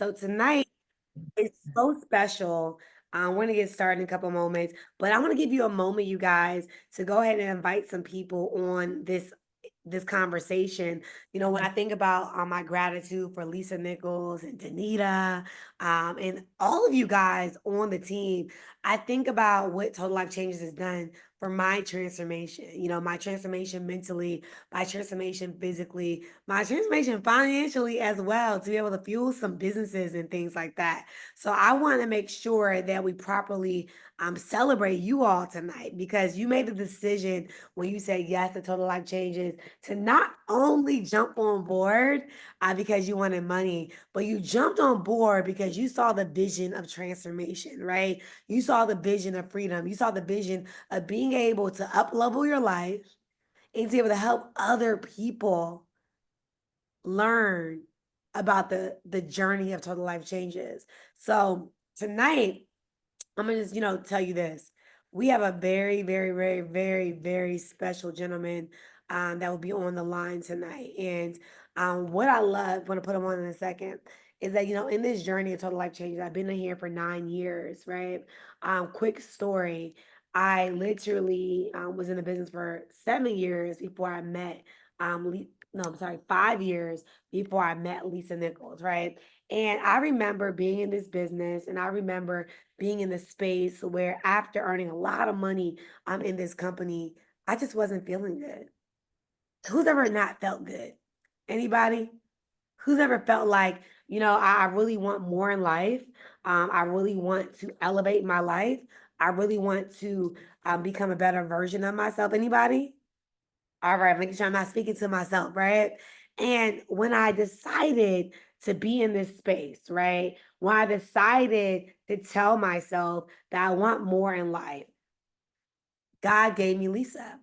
So tonight is so special. We're gonna get started in a couple moments, but I want to give you a moment, you guys, to go ahead and invite some people on this conversation. You know, when I think about my gratitude for Lisa Nichols and Danita, and all of you guys on the team, I think about what Total Life Changes has done for my transformation. You know, my transformation mentally, my transformation physically, my transformation financially as well, to be able to fuel some businesses and things like that. So I want to make sure that we properly celebrate you all tonight, because you made the decision when you said yes to Total Life Changes to not only jump on board because you wanted money, but you jumped on board because you saw the vision of transformation, right? You saw the vision of freedom. You saw the vision of being able to up level your life and to be able to help other people learn about the journey of Total Life Changes. So tonight, I'm gonna just, tell you this. We have a very, very, very, very, very special gentleman that will be on the line tonight. And what I love, want to put him on in a second, is that, in this journey of Total Life Changes, I've been in here for 9 years, right? Quick story. I literally was in the business for 7 years before I met, no, I'm sorry, 5 years before I met Lisa Nichols, right? And I remember being in this business, and I remember being in the space where after earning a lot of money in this company, I just wasn't feeling good. Who's ever not felt good? Anybody? Who's ever felt like, I really want more in life? I really want to elevate my life. I really want to become a better version of myself. Anybody? All right, making sure I'm not speaking to myself, right? And when I decided to be in this space, right? When I decided to tell myself that I want more in life, God gave me Lisa.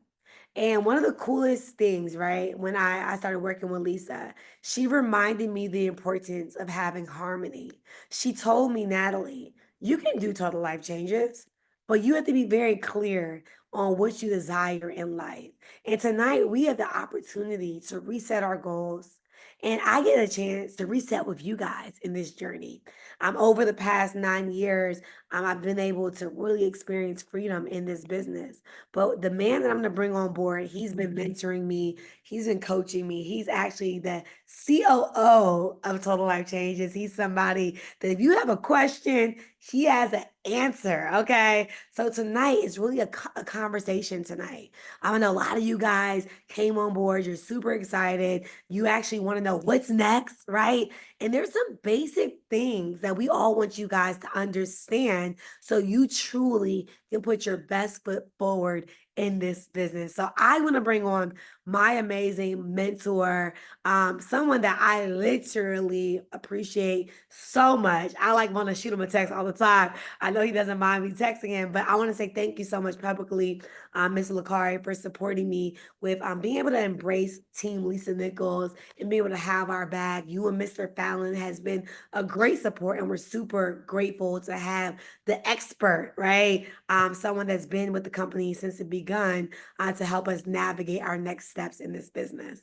And one of the coolest things, right, when I started working with Lisa, she reminded me the importance of having harmony. She told me, Natalie, you can do total life changes, but you have to be very clear on what you desire in life. And tonight we have the opportunity to reset our goals. And I get a chance to reset with you guys in this journey. Over the past 9 years, I've been able to really experience freedom in this business. But the man that I'm gonna bring on board, he's been mentoring me, he's been coaching me. He's actually the COO of Total Life Changes. He's somebody that if you have a question, he has an answer. Okay. So tonight is really a conversation tonight. I know a lot of you guys came on board. You're super excited. You actually want to know what's next, right? And there's some basic things that we all want you guys to understand so you truly can put your best foot forward in this business. So I want to bring on my amazing mentor, someone that I literally appreciate so much. I like want to shoot him a text all the time. I know he doesn't mind me texting him, but I want to say thank you so much publicly, Mr. Licari, for supporting me with being able to embrace Team Lisa Nichols and be able to have our back. You and Mr. Fallon has been a great support, and we're super grateful to have the expert, right? Someone that's been with the company since it begun to help us navigate our next steps in this business.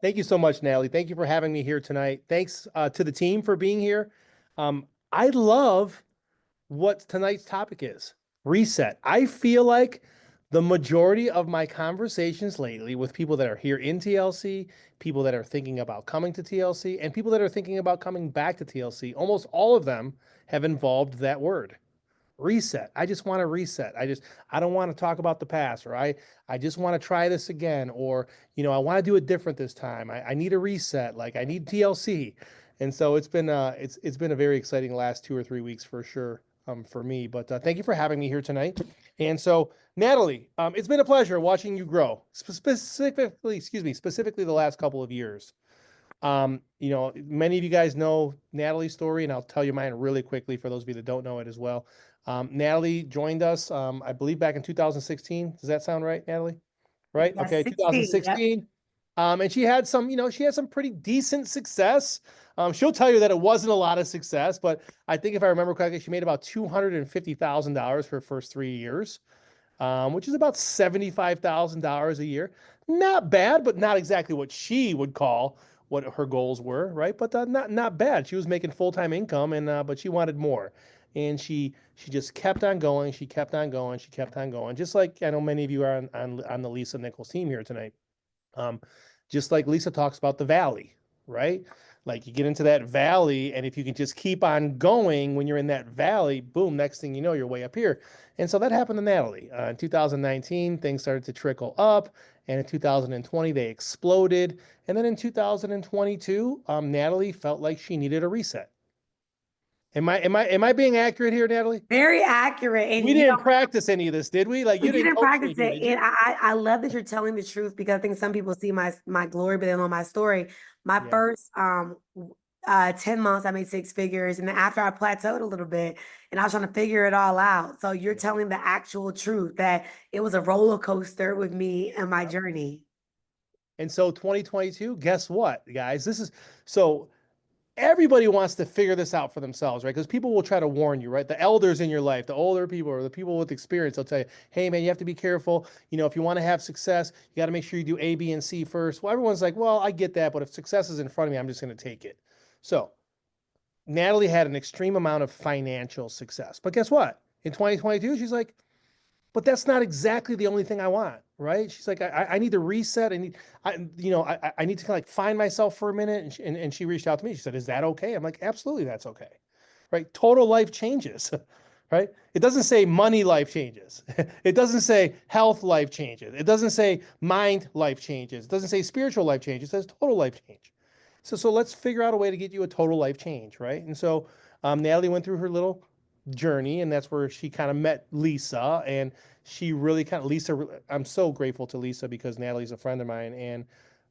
Thank you so much, Natalie. Thank you for having me here tonight. Thanks to the team for being here. I love what tonight's topic is: reset. I feel like the majority of my conversations lately with people that are here in TLC, people that are thinking about coming to TLC, and people that are thinking about coming back to TLC, almost all of them have involved that word: reset. I just want to reset. I don't want to talk about the past, or I just want to try this again, or I want to do it different this time. I need a reset, like I need TLC. And so it's been a very exciting last 2 or 3 weeks for sure, for me. But thank you for having me here tonight. And so, Natalie, it's been a pleasure watching you grow, specifically the last couple of years. Many of you guys know Natalie's story, and I'll tell you mine really quickly for those of you that don't know it as well. Natalie joined us, I believe, back in 2016. Does that sound right, Natalie? Right? Yes, Okay, 16. Yep. 2016. And she had some pretty decent success. She'll tell you that it wasn't a lot of success, but I think if I remember correctly, she made about $250,000 for her first 3 years, which is about $75,000 a year. Not bad, but not exactly what she would call what her goals were, right? But not bad. She was making full-time income, and but she wanted more, and she just kept on going. She kept on going. She kept on going. Just like I know many of you are on the Lisa Nichols team here tonight. Um, just like Lisa talks about the valley, right? Like you get into that valley, and if you can just keep on going when you're in that valley, boom, next thing you know, you're way up here. And so that happened to Nathalie. In 2019, things started to trickle up, and in 2020, they exploded. And then in 2022, Nathalie felt like she needed a reset. Am I being accurate here, Nathalie? Very accurate. We And didn't practice any of this, did we? Like we you didn't didn't coach me practice here, it. did And you? I love that you're telling the truth because I think some people see my glory, but they don't know my story. My Yeah. first 10 months I made six figures. And then after I plateaued a little bit and I was trying to figure it all out. So you're Yeah. telling the actual truth that it was a roller coaster with me and my Yep. journey. And so 2022, guess what, guys? This is so everybody wants to figure this out for themselves, right? Because people will try to warn you, right? The elders in your life, the older people or the people with experience, they'll tell you, hey, man, you have to be careful. You know, if you want to have success, you got to make sure you do A, B, and C first. Well, everyone's like, well, I get that. But if success is in front of me, I'm just going to take it. So Nathalie had an extreme amount of financial success. But guess what? In 2022, she's like, but that's not exactly the only thing I want, right? She's like, I need to reset. I need to kind of like find myself for a minute. And she reached out to me. She said, is that okay? I'm like, absolutely, that's okay, right? Total life changes, right? It doesn't say money life changes. It doesn't say health life changes. It doesn't say mind life changes. It doesn't say spiritual life changes. It says total life change. So let's figure out a way to get you a total life change, right? And so Nathalie went through her little journey, and that's where she kind of met Lisa, and she really kind of Lisa. I'm so grateful to Lisa because Nathalie's a friend of mine, and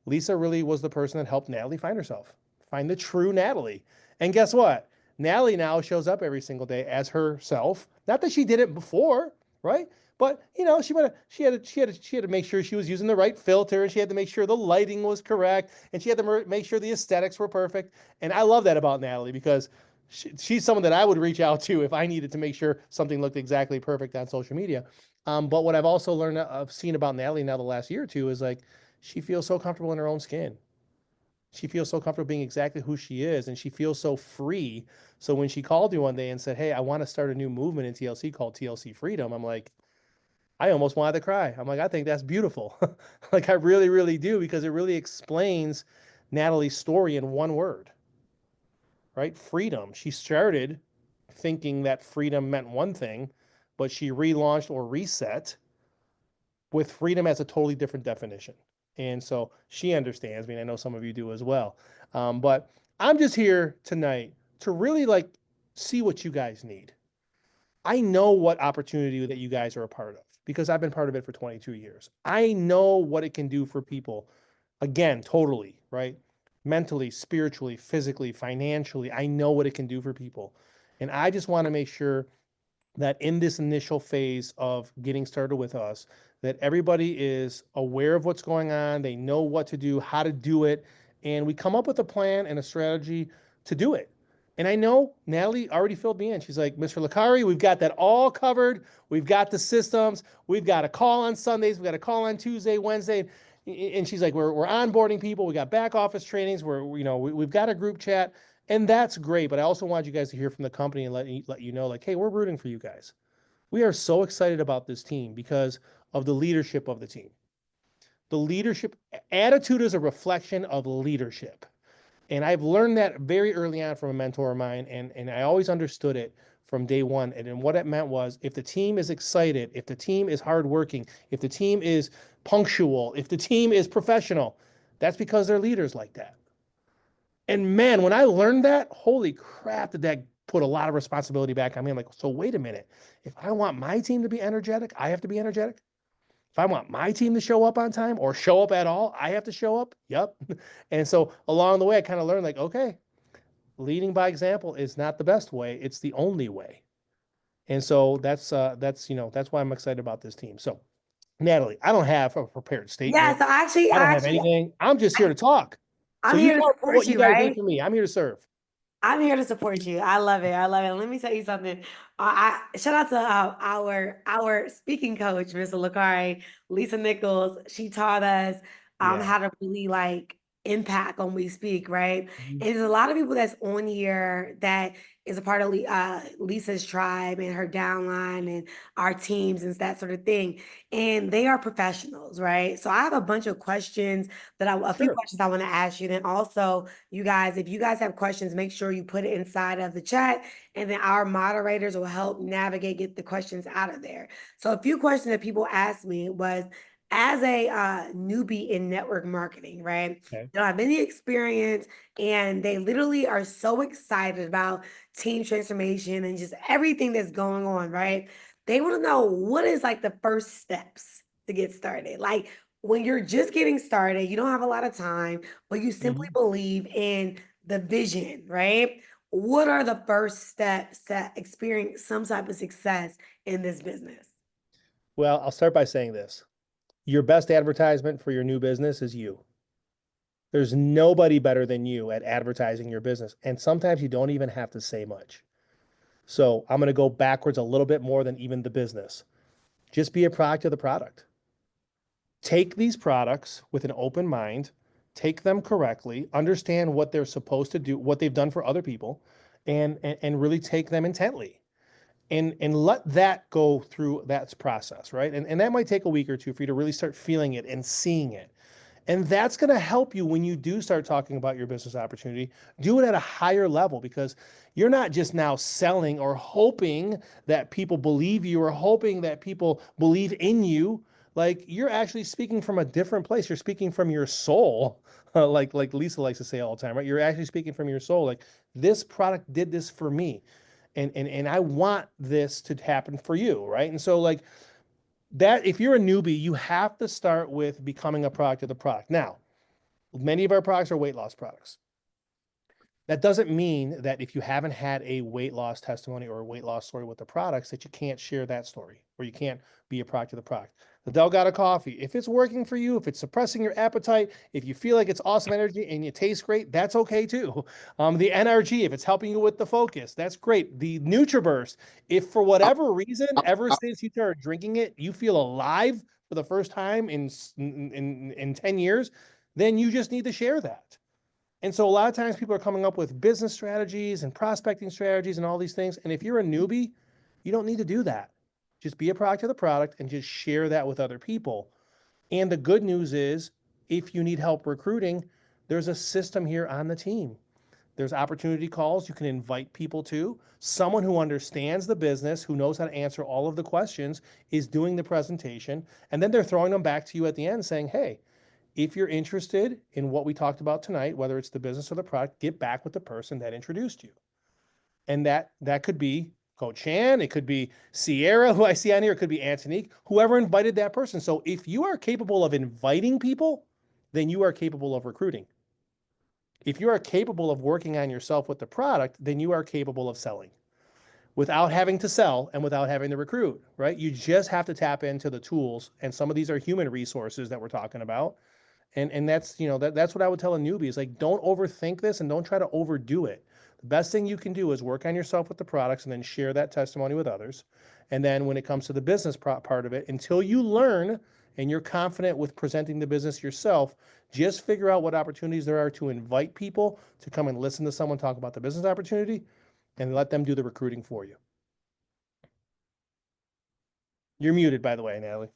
Lisa really was the person that helped Nathalie find herself, find the true Nathalie. And guess what? Nathalie now shows up every single day as herself. Not that she did it before, right? But she had to make sure she was using the right filter, and she had to make sure the lighting was correct, and she had to make sure the aesthetics were perfect. And I love that about Nathalie because she's someone that I would reach out to if I needed to make sure something looked exactly perfect on social media. But what I've also learned, I've seen about Nathalie now the last year or two is like she feels so comfortable in her own skin. She feels so comfortable being exactly who she is, and she feels so free. So when she called me one day and said, "Hey, I want to start a new movement in TLC called TLC Freedom," I'm like, I almost wanted to cry. I'm like, I think that's beautiful. Like I really, really do because it really explains Nathalie's story in one word, right? Freedom. She started thinking that freedom meant one thing, but she relaunched or reset with freedom as a totally different definition. And so she understands me, and I know some of you do as well. But I'm just here tonight to really like see what you guys need. I know what opportunity that you guys are a part of because I've been part of it for 22 years. I know what it can do for people. Again, totally, right? Mentally, spiritually, physically, financially, I know what it can do for people. And I just want to make sure that in this initial phase of getting started with us, that everybody is aware of what's going on, they know what to do, how to do it, and we come up with a plan and a strategy to do it. And I know Nathalie already filled me in. She's like, Mr. Licari, we've got that all covered. We've got the systems. We've got a call on Sundays. We've got a call on Tuesday, Wednesday. And she's like, we're onboarding people. We got back office trainings. We've got a group chat. And that's great. But I also want you guys to hear from the company and let you know, like, hey, we're rooting for you guys. We are so excited about this team because of the leadership of the team. The leadership attitude is a reflection of leadership. And I've learned that very early on from a mentor of mine, and I always understood it from day one. And then what it meant was if the team is excited, if the team is hardworking, if the team is punctual, if the team is professional, that's because they're leaders like that. And man, when I learned that, holy crap, did that put a lot of responsibility back on me. I'm like, so wait a minute. If I want my team to be energetic, I have to be energetic. If I want my team to show up on time or show up at all, I have to show up. Yep. And so along the way, I kind of learned like, okay, leading by example is not the best way. It's the only way. And so that's why I'm excited about this team. So Nathalie, I don't have a prepared Yeah, statement. so I don't have anything. I'm just here to talk. So I'm you here to tell me support what you you, guys need right? from me. I'm here to serve. I'm here to support you. I love it. I love it. Let me tell you something. I shout out to our speaking coach, Mr. Licari, Lisa Nichols. She taught us Yeah. how to really like impact when we speak, right? Mhm. And there's a lot of people that's on here that is a part of Lisa's tribe and her downline and our teams and that sort of thing. And they are professionals, right? So I have a bunch of questions a few Sure. questions I want to ask you. Then also, you guys, if you guys have questions, make sure you put it inside of the chat, and then our moderators will help navigate, get the questions out of there. So a few questions that people asked me was, as a newbie in network marketing, right? Okay. They don't have any experience, and they literally are so excited about team transformation and just everything that's going on, right? They want to know, what is like the first steps to get started? Like, when you're just getting started, you don't have a lot of time, but you simply Mhm. believe in the vision, right? What are the first steps to experience some type of success in this business? Well, I'll start by saying this. Your best advertisement for your new business is you. There's nobody better than you at advertising your business. And sometimes you don't even have to say much. So I'm going to go backwards a little bit more than even the business. Just be a product of the product. Take these products with an open mind, take them correctly, understand what they're supposed to do, what they've done for other people, and really take them intently. And let that go through that process, right? And that might take a week or two for you to really start feeling it and seeing it. And that's going to help you when you do start talking about your business opportunity. Do it at a higher level, because you're not just now selling or hoping that people believe you or hoping that people believe in you. Like, you're actually speaking from a different place. You're speaking from your soul, like Lisa likes to say all the time, right? You're actually speaking from your soul. Like, this product did this for me, and I want this to happen for you, right? And so, like, that, if you're a newbie, you have to start with becoming a product of the product. Now, many of our products are weight loss products. That doesn't mean that if you haven't had a weight loss testimony or a weight loss story with the products, that you can't share that story or you can't be a product of the product. The Delgado coffee, if it's working for you, if it's suppressing your appetite, if you feel like it's awesome energy and it tastes great, that's okay too. The NRG, if it's helping you with the focus, that's great. The NutriBurst, if for whatever reason, ever since you started drinking it, you feel alive for the first time in 10 years, then you just need to share that. And so a lot of times people are coming up with business strategies and prospecting strategies and all these things. And if you're a newbie, you don't need to do that. Just be a product of the product and just share that with other people. And the good news is, if you need help recruiting, there's a system here on the team. There's opportunity calls you can invite people to. Someone who understands the business, who knows how to answer all of the questions, is doing the presentation. And then they're throwing them back to you at the end saying, hey, if you're interested in what we talked about tonight, whether it's the business or the product, get back with the person that introduced you. And that could be Coach Chan, it could be Sierra, who I see on here, it could be Antonique, whoever invited that person. So if you are capable of inviting people, then you are capable of recruiting. If you are capable of working on yourself with the product, then you are capable of selling without having to sell and without having to recruit, right? You just have to tap into the tools. And some of these are human resources that we're talking about. And that's, that's what I would tell a newbie is, like, don't overthink this and don't try to overdo it. The best thing you can do is work on yourself with the products and then share that testimony with others. And then when it comes to the business part of it, until you learn and you're confident with presenting the business yourself, just figure out what opportunities there are to invite people to come and listen to someone talk about the business opportunity and let them do the recruiting for you. You're muted, by the way, Natalie.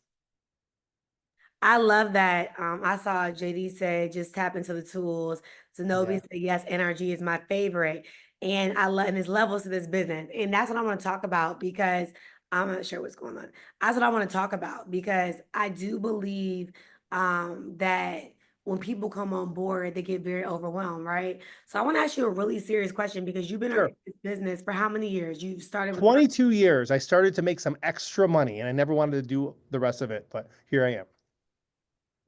I love that. I saw JD say, just tap into the tools. Zenobi Yeah, said, yes, NRG is my favorite. And I love, and there's levels to this business. And that's what I want to talk about, because I'm not sure what's going on. That's what I want to talk about, because I do believe that when people come on board, they get very overwhelmed, right? So I want to ask you a really serious question, because you've been in sure. this business for how many years? You started with 22 years. I started to make some extra money and I never wanted to do the rest of it, but here I am.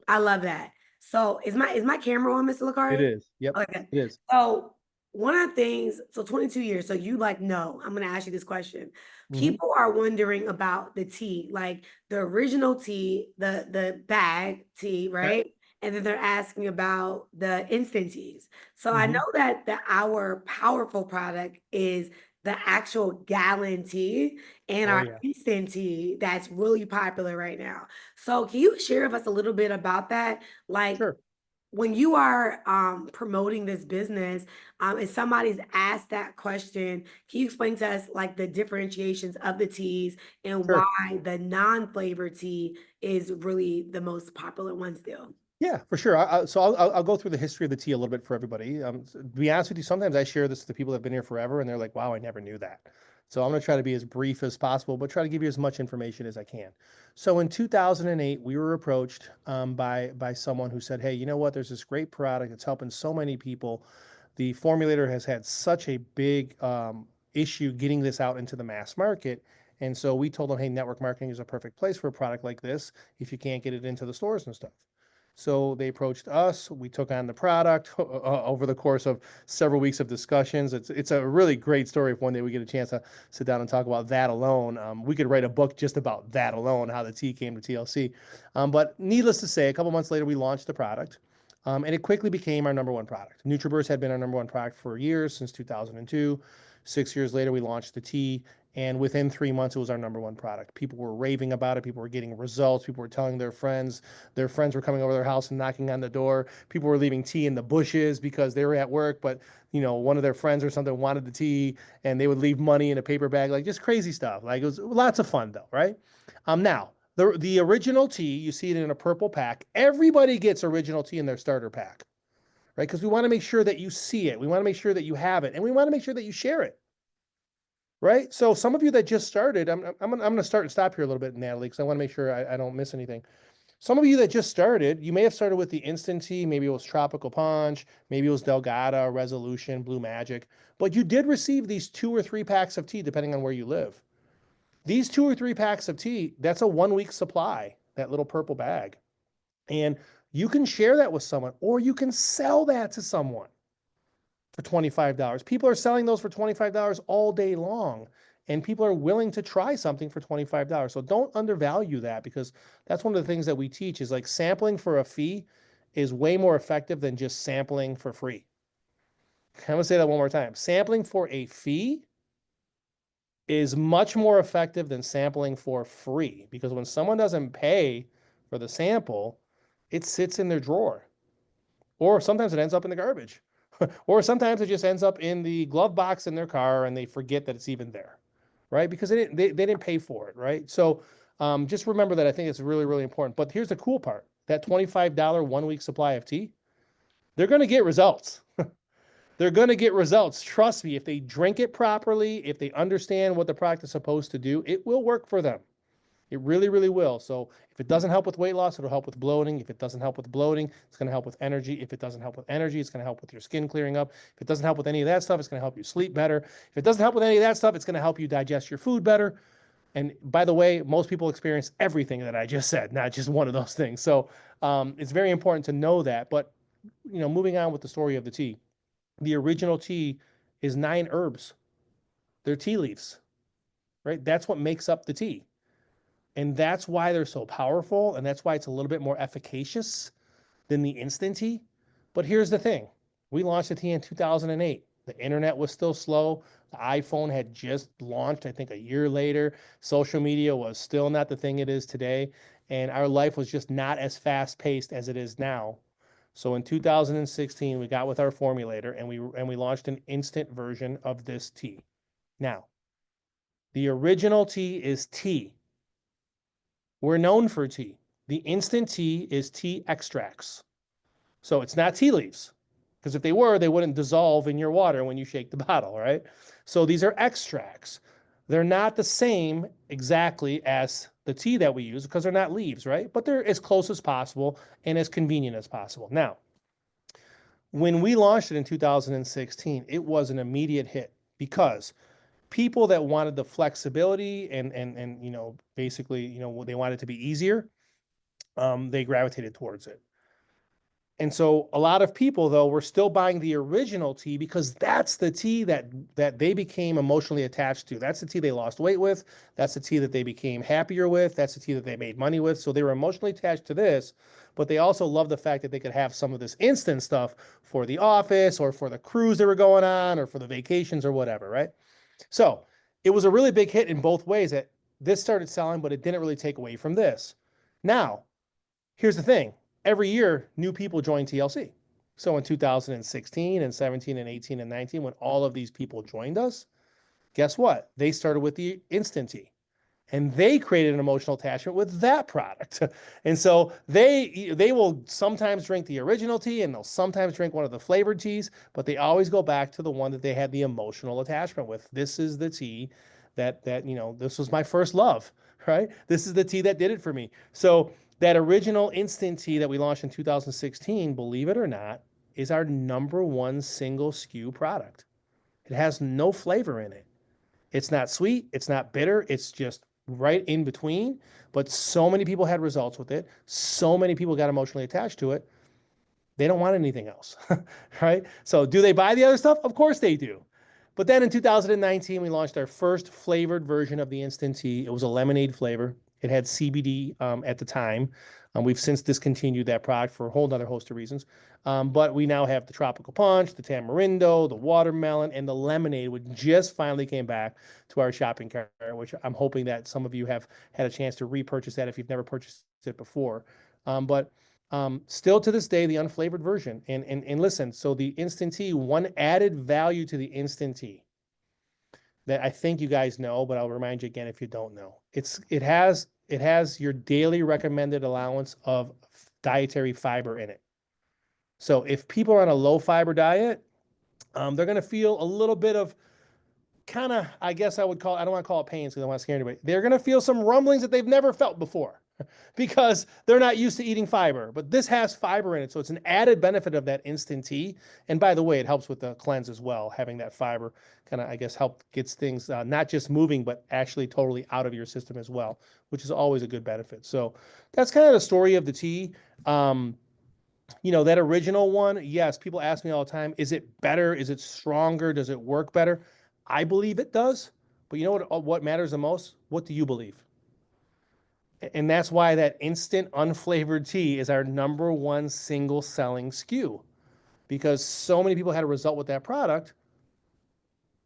I love that. So is my camera on, Mr. It Licari? is. Yep. Okay. It is. So one of the things, so 22 years. So you like, no, I'm gonna ask you this question. Hmm. People are wondering about the tea, like the original tea, the bag tea, Okay. right? And then they're asking about the instant teas. So I know Hmm. that our powerful product is the actual gallon tea, and Oh our yeah. instant tea that's really popular right now. So can you share with us a little bit about that? Like, Sure. when you are promoting this business, if somebody's asked that question, can you explain to us like the differentiations of the teas and why Sure. the non-flavor tea is really the most popular one still? Yeah, for sure. I'll go through the history of the tea a little bit for everybody. To be honest with you, sometimes I share this to people that have been here forever, and they're like, "Wow, I never knew that." So I'm going to try to be as brief as possible, but try to give you as much information as I can. So in 2008, we were approached by someone who said, "Hey, you know what? There's this great product. It's helping so many people. The formulator has had such a big issue getting this out into the mass market." And so we told them, "Hey, network marketing is a perfect place for a product like this if you can't get it into the stores and stuff." So they approached us. We took on the product over the course of several weeks of discussions. It's a really great story. If one day we get a chance to sit down and talk about that alone, we could write a book just about that alone, how the tea came to TLC. But needless to say, a couple months later, we launched the product. And it quickly became our number one product. NutriBurst had been our number one product for years, since 2002. 6 years later, we launched the tea, and within 3 months, it was our number one product. People were raving about it. People were getting results. People were telling their friends. Their friends were coming over their house and knocking on the door. People were leaving tea in the bushes because they were at work, but one of their friends or something wanted the tea, and they would leave money in a paper bag, like just crazy stuff. Like, it was lots of fun, though, right? Now, the original tea, you see it in a purple pack. Everybody gets original tea in their starter pack, right? Because we want to make sure that you see it. We want to make sure that you have it, and we want to make sure that you share it, right? So some of you that just started, I'm going to start and stop here a little bit, Natalie, because I want to make sure I don't miss anything. Some of you that just started, you may have started with the instant tea. Maybe it was Tropical Punch. Maybe it was Delgada, Resolution, Blue Magic. But you did receive these 2 or 3 packs of tea, depending on where you live. These 2 or 3 packs of tea, that's a 1 week supply, that little purple bag. And you can share that with someone, or you can sell that to someone for $25. People are selling those for $25 all day long, and people are willing to try something for $25. So don't undervalue that, because that's one of the things that we teach is like sampling for a fee is way more effective than just sampling for free. I'm going to say that one more time. Sampling for a fee is much more effective than sampling for free, because when someone doesn't pay for the sample, it sits in their drawer, or sometimes it ends up in the garbage, or sometimes it just ends up in the glove box in their car and they forget that it's even there, right? Because they didn't pay for it, right? So just remember that. I think it's really, really important. But here's the cool part: that $25 1 week supply of tea, they're going to get results. They're going to get results. Trust me, if they drink it properly, if they understand what the product is supposed to do, it will work for them. It really, really will. So if it doesn't help with weight loss, it'll help with bloating. If it doesn't help with bloating, it's going to help with energy. If it doesn't help with energy, it's going to help with your skin clearing up. If it doesn't help with any of that stuff, it's going to help you sleep better. If it doesn't help with any of that stuff, it's going to help you digest your food better. And by the way, most people experience everything that I just said, not just one of those things. So it's very important to know that. But moving on with the story of the tea, the original tea is 9 herbs. They're tea leaves, right? That's what makes up the tea. And that's why they're so powerful. And that's why it's a little bit more efficacious than the instant tea. But here's the thing: we launched the tea in 2008. The internet was still slow. The iPhone had just launched, I think, a year later. Social media was still not the thing it is today. And our life was just not as fast paced as it is now. So in 2016, we got with our formulator and we launched an instant version of this tea. Now, the original tea is tea. We're known for tea. The instant tea is tea extracts. So it's not tea leaves, because if they were, they wouldn't dissolve in your water when you shake the bottle, right? So these are extracts. They're not the same exactly as the tea that we use, because they're not leaves, right? But they're as close as possible and as convenient as possible. Now, when we launched it in 2016, it was an immediate hit, because people that wanted the flexibility and basically, they wanted it to be easier, they gravitated towards it. And so a lot of people, though, were still buying the original tea, because that's the tea that they became emotionally attached to. That's the tea they lost weight with. That's the tea that they became happier with. That's the tea that they made money with. So they were emotionally attached to this, but they also loved the fact that they could have some of this instant stuff for the office, or for the cruise they were going on, or for the vacations, or whatever, right? So it was a really big hit in both ways, that this started selling, but it didn't really take away from this. Now, here's the thing. every year, new people join TLC. So in 2016 and 17 and 18 and 19, when all of these people joined us, guess what? They started with the Instant Tea and they created an emotional attachment with that product. And so they will sometimes drink the original tea and they'll sometimes drink one of the flavored teas, but they always go back to the one that they had the emotional attachment with. This is the tea that this was my first love, right? This is the tea that did it for me. So that original instant tea that we launched in 2016, believe it or not, is our number one single SKU product. It has no flavor in it. It's not sweet, it's not bitter, it's just right in between. But so many people had results with it. So many people got emotionally attached to it. They don't want anything else, right? So, do they buy the other stuff? Of course they do. But then in 2019, we launched our first flavored version of the instant tea. It was a lemonade flavor. It had CBD at the time. We've since discontinued that product for a whole other host of reasons. But we now have the tropical punch, the tamarindo, the watermelon, and the lemonade, which just finally came back to our shopping cart, which I'm hoping that some of you have had a chance to repurchase that if you've never purchased it before. But still to this day, the unflavored version. And listen, so the instant tea, one added value to the instant tea that I think you guys know, but I'll remind you again if you don't know. It has your daily recommended allowance of dietary fiber in it. So if people are on a low fiber diet, they're going to feel a little bit of kind of, I guess I would call, I don't want to call it pains because I don't want to scare anybody. They're going to feel some rumblings that they've never felt before because they're not used to eating fiber. But this has fiber in it, so it's an added benefit of that instant tea. And by the way, it helps with the cleanse as well. Having that fiber kind of, I guess, help gets things not just moving, but actually totally out of your system as well, which is always a good benefit. So that's kind of the story of the tea. That original one, yes, people ask me all the time, is it better? Is it stronger? Does it work better? I believe it does. But you know what matters the most? What do you believe? And that's why that instant unflavored tea is our number one single selling SKU because so many people had a result with that product.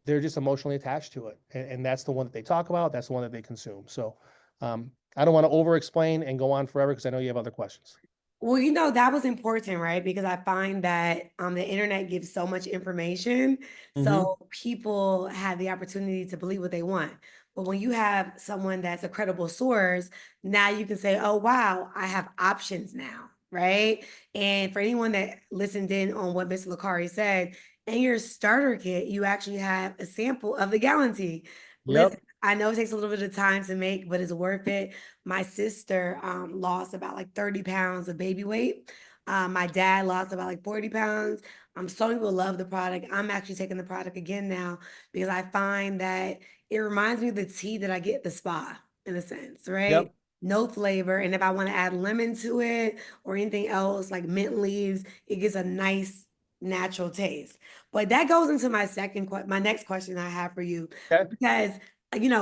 They're just emotionally attached to it. And that's the one that they talk about. That's the one that they consume. So I don't want to over explain and go on forever because I know you have other questions. Well, that was important, right? Because I find that the internet gives so much information, Mm-hmm. so people have the opportunity to believe what they want. But when you have someone that's a credible source, now you can say, "Oh, wow, I have options now," right? And for anyone that listened in on what Mr. Licari said, in your starter kit, you actually have a sample of the gallon tea. Listen, Yep. I know it takes a little bit of time to make, but it's worth it. My sister lost about like 30 pounds of baby weight. My dad lost about like 40 pounds. Some people love the product. I'm actually taking the product again now because I find that it reminds me of the tea that I get at the spa in a sense, right? Yep. No flavor. And if I want to add lemon to it or anything else like mint leaves, it gives a nice natural taste. But that goes into my next question I have for you Okay. because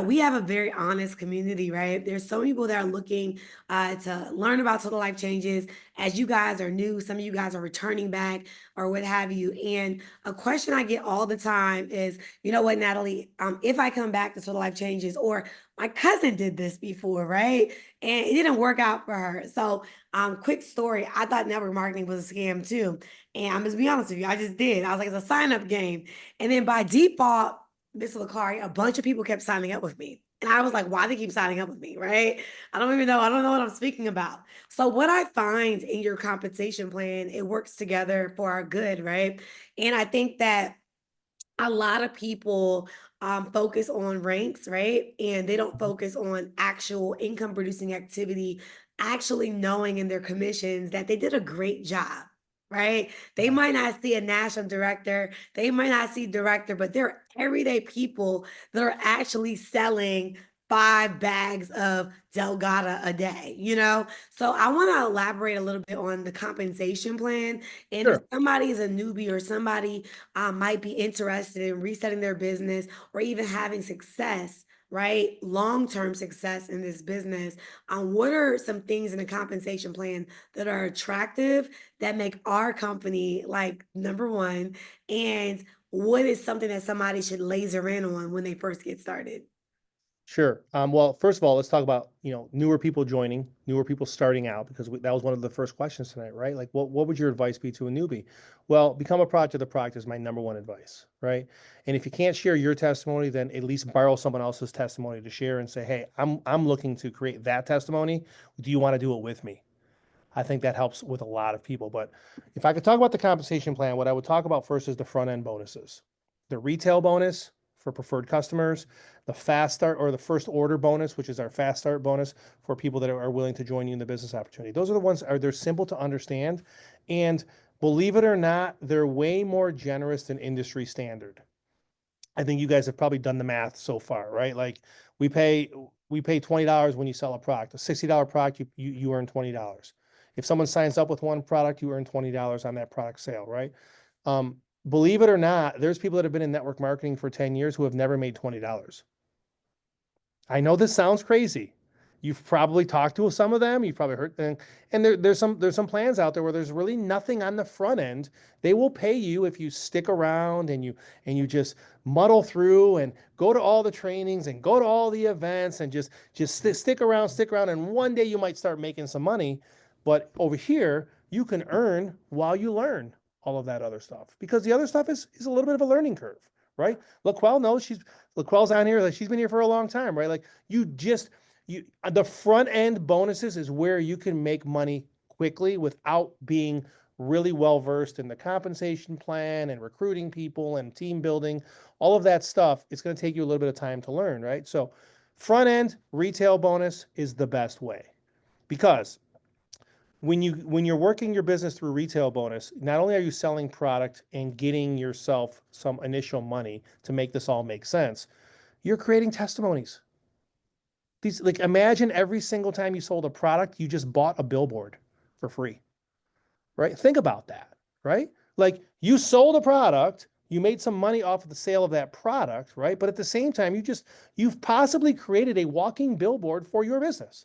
we have a very honest community, right? There's so many people that are looking to learn about total life changes. As you guys are new, some of you guys are returning back or what have you. And a question I get all the time is, you know what, Nathalie, if I come back to total life changes, or my cousin did this before, right? And it didn't work out for her. So, quick story, I thought network marketing was a scam too. And I'm just be honest with you, I just did. I was like, it's a sign up game. And then by default, Miss Licari, a bunch of people kept signing up with me. And I was like, why they keep signing up with me, right? I don't even know. I don't know what I'm speaking about. So what I find in your compensation plan, it works together for our good, right? And I think that a lot of people focus on ranks, right? And they don't focus on actual income producing activity, actually knowing in their commissions that they did a great job, right? They Yeah. might not see a national director, they might not see director, but they're everyday people that are actually selling 5 bags of Delgada a day, So I want to elaborate a little bit on the compensation plan. And if Sure. somebody is a newbie or somebody might be interested in resetting their business or even having success, right? Long term success in this business. What are some things in the compensation plan that are attractive that make our company like number one? And what is something that somebody should laser in on when they first get started? Sure. Well, first of all, let's talk about, newer people joining, newer people starting out, because that was one of the first questions tonight, right? Like, what would your advice be to a newbie? Well, become a product of the product is my number one advice, right? And if you can't share your testimony, then at least borrow someone else's testimony to share and say, hey, I'm looking to create that testimony. Do you want to do it with me? I think that helps with a lot of people. But if I could talk about the compensation plan, what I would talk about first is the front end bonuses. The retail bonus for preferred customers, the fast start or the first order bonus, which is our fast start bonus for people that are willing to join you in the business opportunity. Those are the ones they're simple to understand. And believe it or not, they're way more generous than industry standard. I think you guys have probably done the math so far, right? Like we pay we pay $20 when you sell a product. A $60 product, you earn $20. If someone signs up with one product, you earn $20 on that product sale, right? Um, Believe it or not, there's people that have been in network marketing for 10 years who have never made $20. I know this sounds crazy. You've probably talked to some of them. You've probably heard them. And there's some plans out there where there's really nothing on the front end. They will pay you if you stick around and you just muddle through and go to all the trainings and go to all the events and just stick around, and one day you might start making some money. But over here, you can earn while you learn all of that other stuff, because the other stuff is a little bit of a learning curve, right? Laquelle knows Laquelle's on here, like she's been here for a long time, right? Like the front end bonuses is where you can make money quickly without being really well versed in the compensation plan and recruiting people and team building, all of that stuff. It's going to take you a little bit of time to learn, right? So front end retail bonus is the best way, because when you're working your business through retail bonus, not only are you selling product and getting yourself some initial money to make this all make sense, you're creating testimonies. These, like, imagine every single time you sold a product, you just bought a billboard for free, right? Think about that, right? Like, you sold a product, you made some money off of the sale of that product, right? But at the same time, you've possibly created a walking billboard for your business,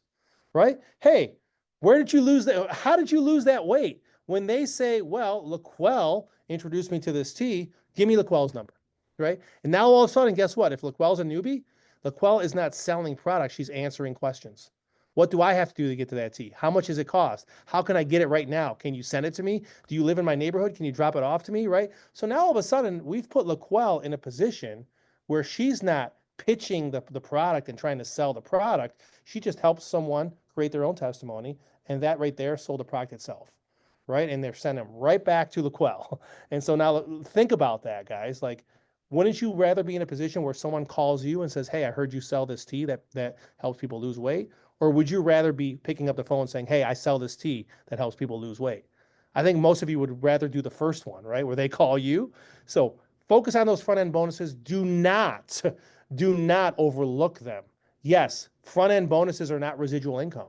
right? Hey, where did you lose that? How did you lose that weight? When they say, well, Laquelle introduced me to this tea, give me Laquelle's number, right? And now all of a sudden, guess what? If Laquelle's a newbie, Laquelle is not selling products, she's answering questions. What do I have to do to get to that tea? How much does it cost? How can I get it right now? Can you send it to me? Do you live in my neighborhood? Can you drop it off to me, right? So now all of a sudden, we've put Laquelle in a position where she's not pitching the product and trying to sell the product. She just helps someone create their own testimony, and that right there sold the product itself, right? And they're sending them right back to Laquelle. And so now think about that, guys. Like, wouldn't you rather be in a position where someone calls you and says, hey, I heard you sell this tea that helps people lose weight? Or would you rather be picking up the phone and saying, hey, I sell this tea that helps people lose weight? I think most of you would rather do the first one, right? Where they call you. So focus on those front end bonuses. Do not overlook them. Yes, front end bonuses are not residual income.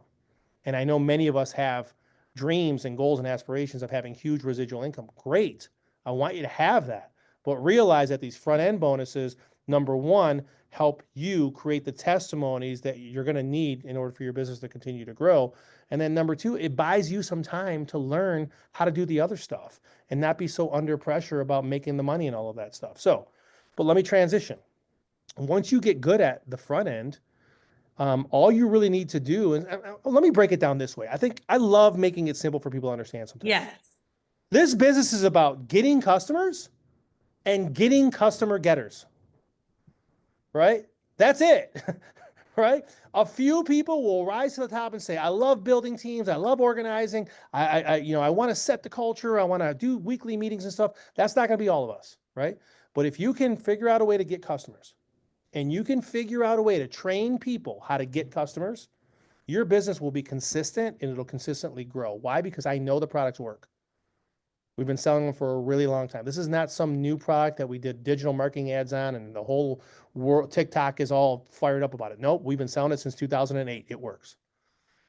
And I know many of us have dreams and goals and aspirations of having huge residual income. Great. I want you to have that. But realize that these front end bonuses, number one, help you create the testimonies that you're going to need in order for your business to continue to grow. And then number two, it buys you some time to learn how to do the other stuff and not be so under pressure about making the money and all of that stuff. So, but let me transition. Once you get good at the front end, all you really need to do, and let me break it down this way. I love making it simple for people to understand sometimes. Yes. This business is about getting customers and getting customer getters, right? That's it, right? A few people will rise to the top and say, I love building teams. I love organizing. I want to set the culture. I want to do weekly meetings and stuff. That's not going to be all of us, right? But if you can figure out a way to get customers, and you can figure out a way to train people how to get customers, your business will be consistent and it'll consistently grow. Why? Because I know the products work. We've been selling them for a really long time. This is not some new product that we did digital marketing ads on and the whole world, TikTok is all fired up about it. Nope, we've been selling it since 2008. It works,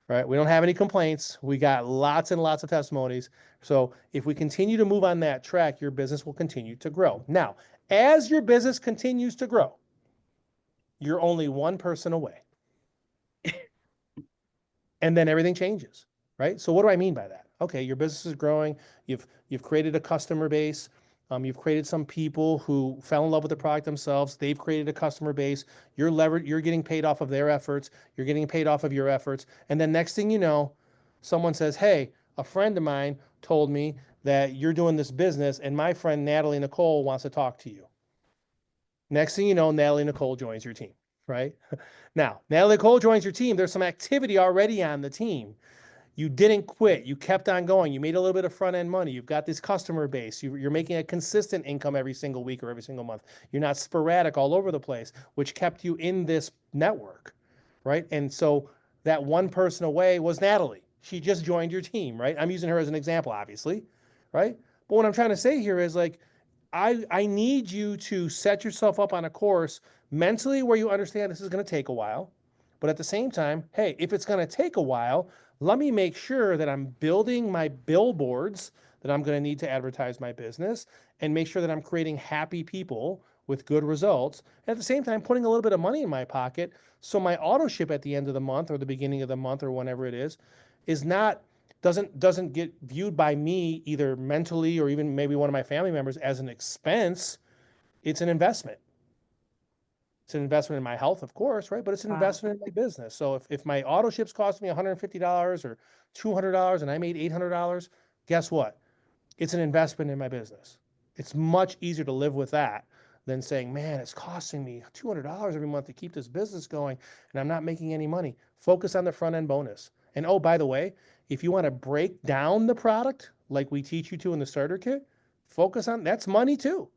right? We don't have any complaints. We got lots and lots of testimonies. So if we continue to move on that track, your business will continue to grow. Now, as your business continues to grow, you're only one person away. And then everything changes, right? So what do I mean by that? Okay, your business is growing. You've created a customer base. You've created some people who fell in love with the product themselves. They've created a customer base. You're getting paid off of their efforts. You're getting paid off of your efforts. And then next thing you know, someone says, hey, a friend of mine told me that you're doing this business, and my friend Natalie Nicole wants to talk to you. Next thing you know, Natalie Nicole joins your team, right? Now, Natalie Nicole joins your team. There's some activity already on the team. You didn't quit. You kept on going. You made a little bit of front end money. You've got this customer base. You're making a consistent income every single week or every single month. You're not sporadic all over the place, which kept you in this network, right? And so that one person away was Natalie. She just joined your team, right? I'm using her as an example, obviously, right? But what I'm trying to say here is like, I need you to set yourself up on a course mentally where you understand this is going to take a while. But at the same time, hey, if it's going to take a while, let me make sure that I'm building my billboards that I'm going to need to advertise my business and make sure that I'm creating happy people with good results. And at the same time, putting a little bit of money in my pocket so my auto ship at the end of the month or the beginning of the month or whenever it is not doesn't get viewed by me either mentally or even maybe one of my family members as an expense. It's an investment. It's an investment in my health, of course, right? But it's an Wow. investment in my business. So if my auto ships cost me $150 or $200 and I made $800, guess what? It's an investment in my business. It's much easier to live with that than saying, man, it's costing me $200 every month to keep this business going and I'm not making any money. Focus on the front end bonus. And oh, by the way, if you want to break down the product like we teach you to in the starter kit, focus on that's money too.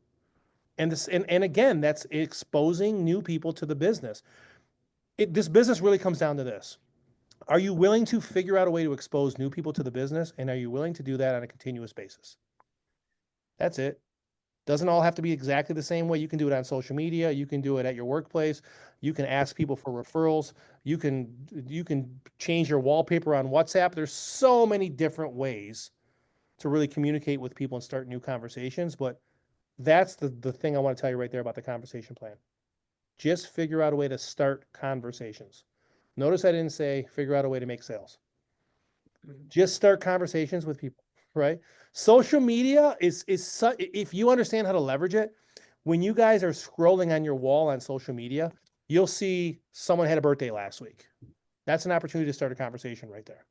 And again, that's exposing new people to the business. This business really comes down to this. Are you willing to figure out a way to expose new people to the business? And are you willing to do that on a continuous basis? That's it. Doesn't all have to be exactly the same way. You can do it on social media. You can do it at your workplace. You can ask people for referrals. You can change your wallpaper on WhatsApp. There's so many different ways to really communicate with people and start new conversations. But that's the thing I want to tell you right there about the conversation plan. Just figure out a way to start conversations. Notice I didn't say figure out a way to make sales. Just start conversations with people, right? Social media is if you understand how to leverage it, when you guys are scrolling on your wall on social media, you'll see someone had a birthday last week. That's an opportunity to start a conversation right there.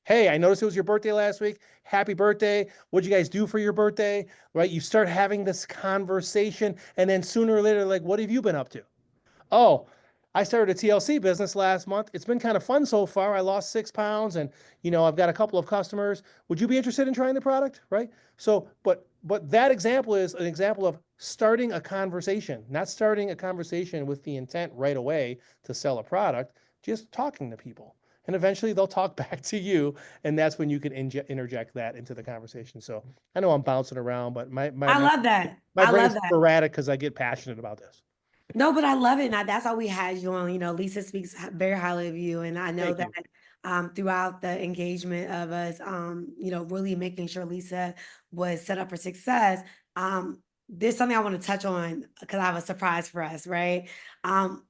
Hey, I noticed it was your birthday last week. Happy birthday. What'd you guys do for your birthday? Right? You start having this conversation, and then sooner or later, like, what have you been up to? Oh, I started a TLC business last month. It's been kind of fun so far. I lost 6 pounds and I've got a couple of customers. Would you be interested in trying the product? Right. So, but that example is an example of starting a conversation, not starting a conversation with the intent right away to sell a product, just talking to people. And eventually they'll talk back to you. And that's when you can interject that into the conversation. So I know I'm bouncing around, but I love that. my I brain love is that. sporadic because I get passionate about this. No, but I love it. And that's why we had you on. Lisa speaks very highly of you. And I know Thank that you. throughout the engagement of us, really making sure Lisa was set up for success. There's something I want to touch on because I have a surprise for us, right?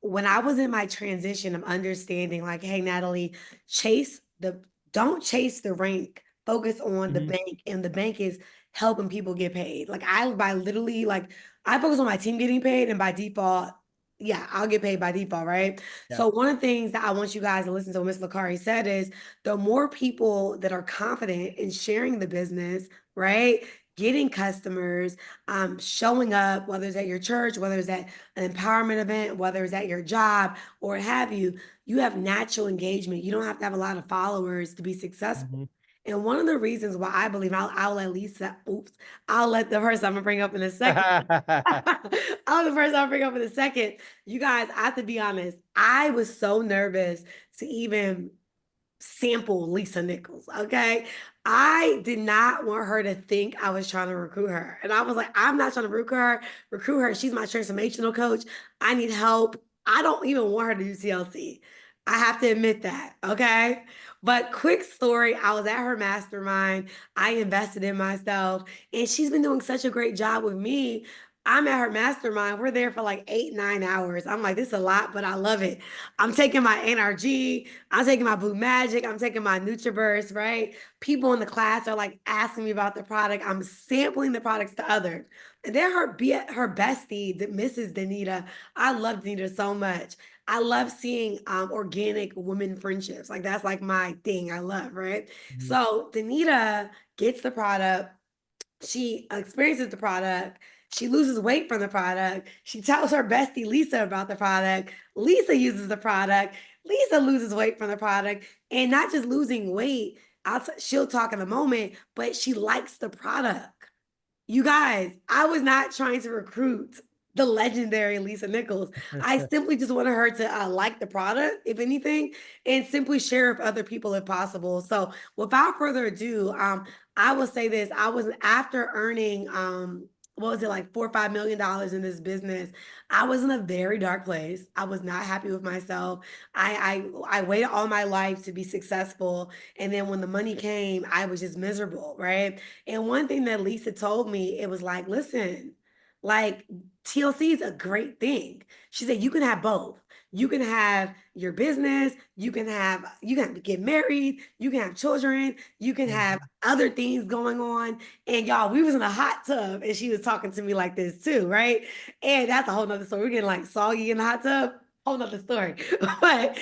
When I was in my transition of understanding, like, hey, Natalie, chase the don't chase the rank, focus on the Mhm. bank, and the bank is helping people get paid. Like by literally like I focus on my team getting paid, and by default, yeah, I'll get paid by default, right? Yeah. So one of the things that I want you guys to listen to what Miss Licari said is the more people that are confident in sharing the business, right? Getting customers, showing up, whether it's at your church, whether it's at an empowerment event, whether it's at your job, or what have you, you have natural engagement. You don't have to have a lot of followers to be successful. Mhm. And one of the reasons why I believe I'll let Lisa, oops, I'll let the person I'm gonna bring up in a second. I'll the person I'll bring up in a second. You guys, I have to be honest. I was so nervous to even sample Lisa Nichols. Okay. I did not want her to think I was trying to recruit her. And I was like, I'm not trying to recruit her. She's my transformational coach. I need help. I don't even want her to do TLC. I have to admit that. Okay. But quick story, I was at her mastermind. I invested in myself, and she's been doing such a great job with me. I'm at her mastermind. We're there for like 8, 9 hours. I'm like, this is a lot, but I love it. I'm taking my NRG, I'm taking my Blue Magic, I'm taking my NutriBurst, right? People in the class are like asking me about the product. I'm sampling the products to others. And then her bestie, Mrs. Danita. I love Danita so much. I love seeing organic women friendships. Like that's like my thing. I love, right? Mhm. So Danita gets the product, she experiences the product, she loses weight from the product, she tells her bestie Lisa about the product, Lisa uses the product, Lisa loses weight from the product, and not just losing weight, she'll talk in a moment, but she likes the product. You guys, I was not trying to recruit the legendary Lisa Nichols. I simply just wanted her to like the product, if anything, and simply share with other people if possible. So, without further ado, I will say this: I was after earning what was it, like $4 or $5 million in this business. I was in a very dark place. I was not happy with myself. I waited all my life to be successful, and then when the money came, I was just miserable, right? And one thing that Lisa told me, it was like, listen, like TLC is a great thing. She said you can have both. You can have your business, you can get married, you can have children, you can have Mhm. other things going on. And y'all, we was in a hot tub and she was talking to me like this too, right? And that's a whole nother story. We're getting like soggy in the hot tub, whole nother story. But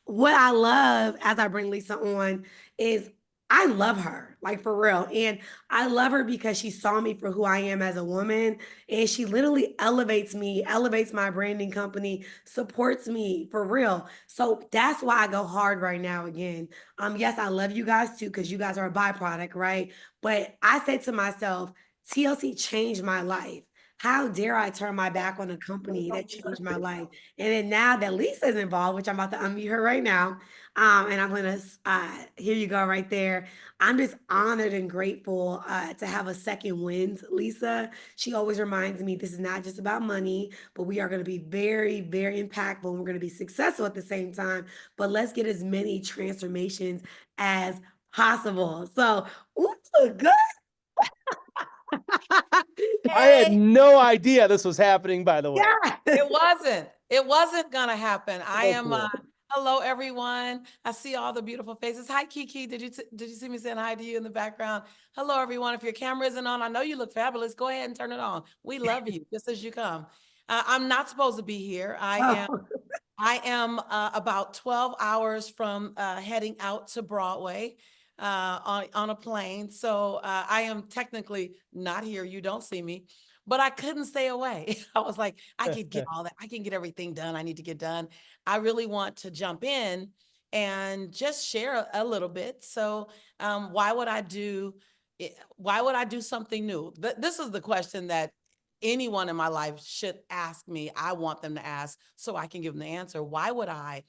what I love as I bring Lisa on is I love her, like for real. And I love her because she saw me for who I am as a woman. And she literally elevates me, elevates my branding company, supports me for real. So that's why I go hard right now again. Yes, I love you guys too, because you guys are a byproduct, right? But I said to myself, TLC changed my life. How dare I turn my back on a company that changed my life? And then now that Lisa's involved, which I'm about to unmute her right now, and I'm gonna here you go right there. I'm just honored and grateful to have a second wind, Lisa. She always reminds me this is not just about money, but we are going to be very, very impactful and we're going to be successful at the same time. But let's get as many transformations as possible. So, ooh, good. I had Hey, no idea this was happening, by the way. Yeah. it wasn't. It wasn't gonna happen. I So am. cool. Hello, everyone. I see all the beautiful faces. Hi, Kiki. Did you see me saying hi to you in the background? Hello, everyone. If your camera isn't on, I know you look fabulous. Go ahead and turn it on. We love you just as you come. I'm not supposed to be here. Oh, I am about 12 hours from heading out to Broadway on a plane. So I am technically not here. You don't see me, but I couldn't stay away. I was like, I could get all that. I can get everything done I need to get done. I really want to jump in and just share a little bit. So why would I do why would I do something new? This is the question that anyone in my life should ask me. I want them to ask so I can give them the answer. Why would I,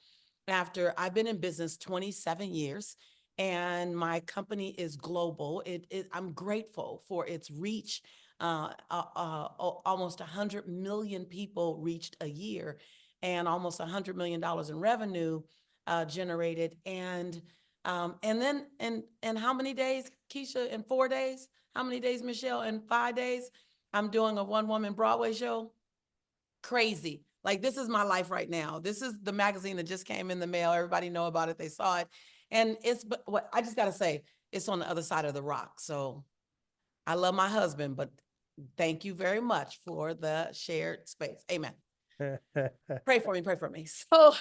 after I've been in business 27 years and my company is global, I'm grateful for its reach. Almost 100 million people reached a year and almost $100 million in revenue generated. And then, and how many days, Keisha, in 4 days? How many days, Michelle, in 5 days? I'm doing a one-woman Broadway show. Crazy. Like this is my life right now. This is the magazine that just came in the mail. Everybody know about it. They saw it. And but what I just got to say, it's on the other side of the rock. So I love my husband, but thank you very much for the shared space. Amen. Pray for me, pray for me. So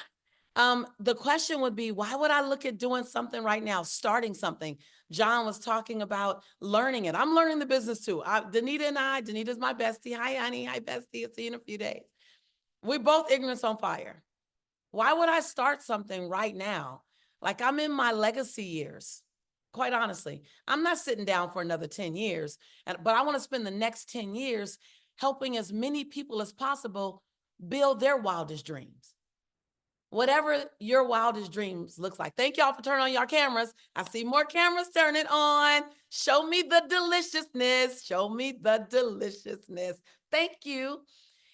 the question would be, why would I look at doing something right now, starting something? John was talking about learning it. I'm learning the business too. Danita's my bestie. Hi, honey. Hi, bestie. I'll see you in a few days. We're both ignorance on fire. Why would I start something right now? Like I'm in my legacy years. Quite honestly, I'm not sitting down for another 10 years, but I want to spend the next 10 years helping as many people as possible build their wildest dreams. Whatever your wildest dreams looks like. Thank y'all for turning on your cameras. I see more cameras turning on. Show me the deliciousness. Show me the deliciousness. Thank you.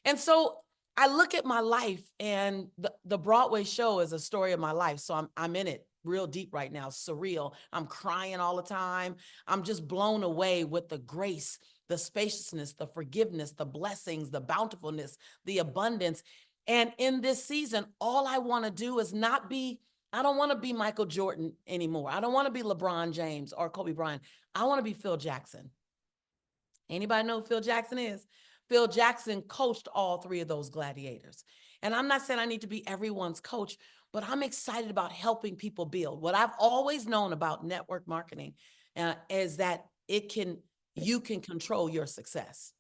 And so I look at my life, and the Broadway show is a story of my life. So I'm in it real deep right now, surreal. I'm crying all the time. I'm just blown away with the grace the spaciousness, the forgiveness, the blessings, the bountifulness, the abundance. And in this season, all I want to do is not be, I don't want to be Michael Jordan anymore. I don't want to be LeBron James or Kobe Bryant. I want to be Phil Jackson. Anybody know who Phil Jackson is? Phil Jackson coached all three of those gladiators. And I'm not saying I need to be everyone's coach, but I'm excited about helping people build. What I've always known about network marketing is that you can control your success.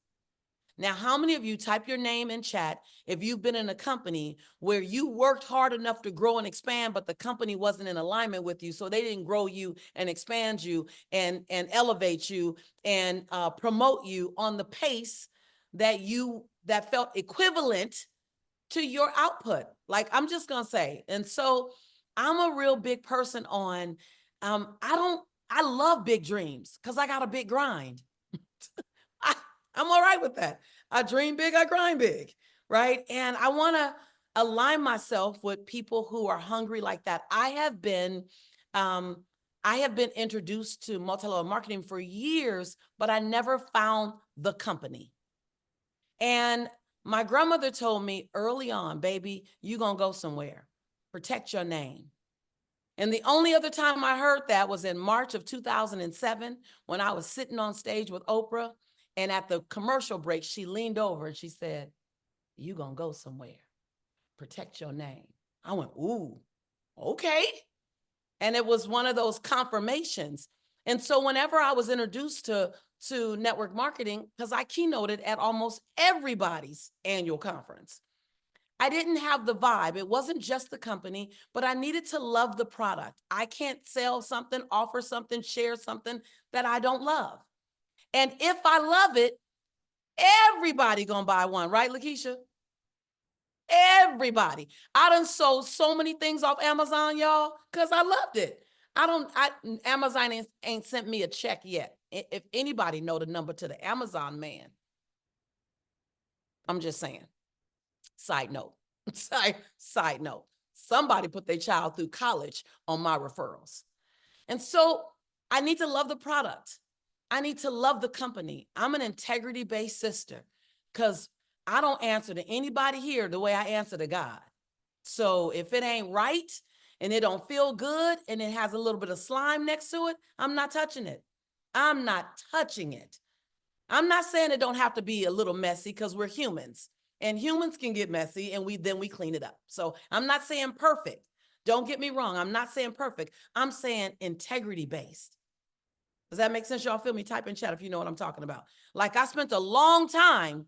Now, how many of you type your name in chat if you've been in a company where you worked hard enough to grow and expand, but the company wasn't in alignment with you, so they didn't grow you and expand you and elevate you and promote you on the pace that felt equivalent to your output? Like, I'm just gonna say. And so I'm a real big person on, I love big dreams because I got a big grind. I'm all right with that. I dream big, I grind big, right? And I want to align myself with people who are hungry like that. I have been introduced to multi-level marketing for years, but I never found the company. And my grandmother told me early on, baby, you're going to go somewhere. Protect your name. And the only other time I heard that was in March of 2007 when I was sitting on stage with Oprah. And at the commercial break, she leaned over and she said, "You gonna go somewhere. Protect your name." I went, "Ooh, okay." And it was one of those confirmations. And so whenever I was introduced to network marketing, because I keynoted at almost everybody's annual conference, I didn't have the vibe. It wasn't just the company, but I needed to love the product. I can't sell something, offer something, share something that I don't love. And if I love it, everybody gonna buy one, right, Lakeisha? Everybody. I done sold so many things off Amazon, y'all, because I loved it. Amazon ain't sent me a check yet. If anybody know the number to the Amazon man, I'm just saying. Side note. Side note. Somebody put their child through college on my referrals. And so I need to love the product. I need to love the company. I'm an integrity-based sister because I don't answer to anybody here the way I answer to God. So if it ain't right and it don't feel good and it has a little bit of slime next to it, I'm not touching it. I'm not touching it. I'm not saying it don't have to be a little messy because we're humans and humans can get messy and then we clean it up. So I'm not saying perfect. Don't get me wrong. I'm not saying perfect. I'm saying integrity-based. Does that make sense? Y'all feel me? Type in chat if you know what I'm talking about. Like, I spent a long time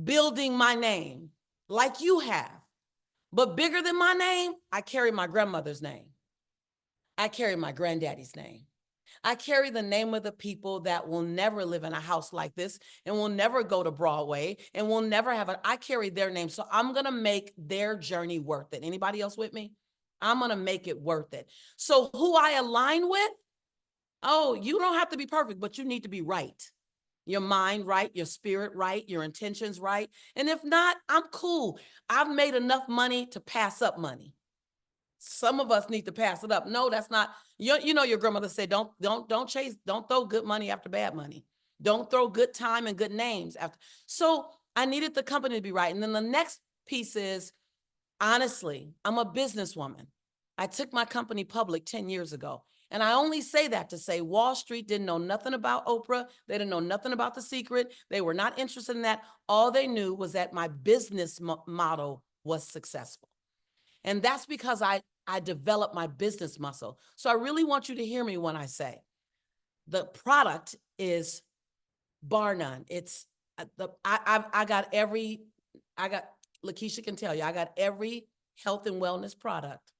building my name like you have. But bigger than my name, I carry my grandmother's name. I carry my granddaddy's name. I carry the name of the people that will never live in a house like this and will never go to Broadway and will never have I carry their name. So I'm going to make their journey worth it. Anybody else with me? I'm going to make it worth it. So who I align with, oh, you don't have to be perfect, but you need to be right. Your mind right, your spirit right, your intentions right. And if not, I'm cool. I've made enough money to pass up money. Some of us need to pass it up. No, that's not. You know, your grandmother said, don't throw good money after bad money. Don't throw good time and good names after. So I needed the company to be right. And then the next piece is, honestly, I'm a businesswoman. I took my company public 10 years ago. And I only say that to say Wall Street didn't know nothing about Oprah. They didn't know nothing about The Secret. They were not interested in that. All they knew was that my business model was successful. And that's because I developed my business muscle. So I really want you to hear me when I say the product is bar none. It's I got Lakeisha can tell you, I got every health and wellness product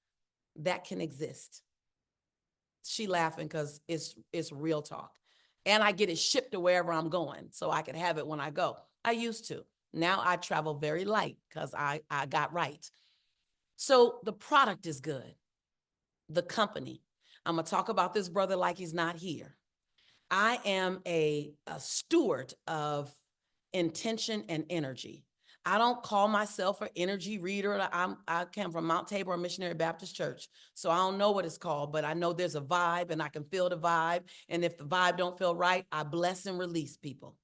that can exist. She laughing because it's real talk. And I get it shipped to wherever I'm going so I can have it when I go. I used to. Now I travel very light because I got right. So the product is good. The company. I'm going to talk about this brother like he's not here. I am a steward of intention and energy. I don't call myself an energy reader. I came from Mount Tabor Missionary Baptist Church, so I don't know what it's called, but I know there's a vibe and I can feel the vibe. And if the vibe don't feel right, I bless and release people.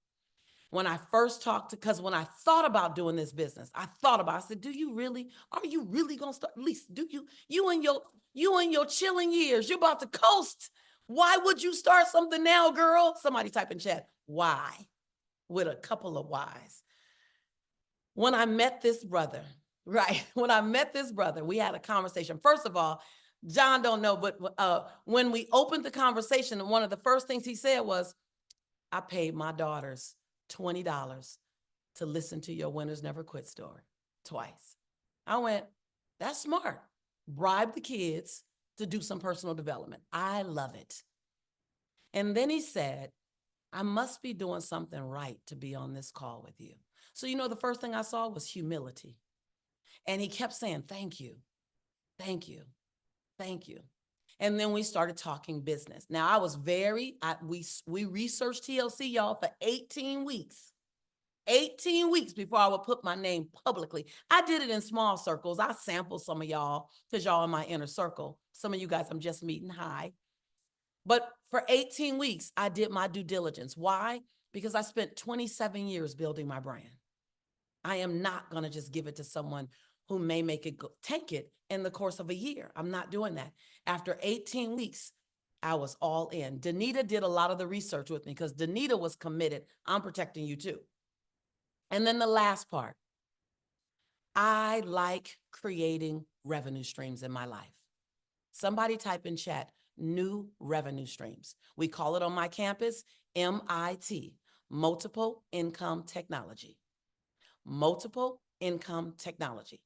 When I first talked to, because when I thought about doing this business, I said, are you really going to start? At least you in your chilling years, you're about to coast. Why would you start something now, girl? Somebody type in chat, why? With a couple of whys. When I met this brother, right? When I met this brother, we had a conversation. First of all, John don't know, but when we opened the conversation, one of the first things he said was, I paid my daughters $20 to listen to your Winners Never Quit story twice. I went, that's smart. Bribe the kids to do some personal development. I love it. And then he said, I must be doing something right to be on this call with you. So, the first thing I saw was humility. And he kept saying, thank you, thank you, thank you. And then we started talking business. Now I was we researched TLC, y'all, for 18 weeks. 18 weeks before I would put my name publicly. I did it in small circles. I sampled some of y'all because y'all in my inner circle. Some of you guys I'm just meeting. Hi. But for 18 weeks, I did my due diligence. Why? Because I spent 27 years building my brand. I am not going to just give it to someone who may take it in the course of a year. I'm not doing that. After 18 weeks, I was all in. Danita did a lot of the research with me because Danita was committed. I'm protecting you too. And then the last part, I like creating revenue streams in my life. Somebody type in chat, new revenue streams. We call it on my campus, MIT, multiple income technology. Multiple income technology.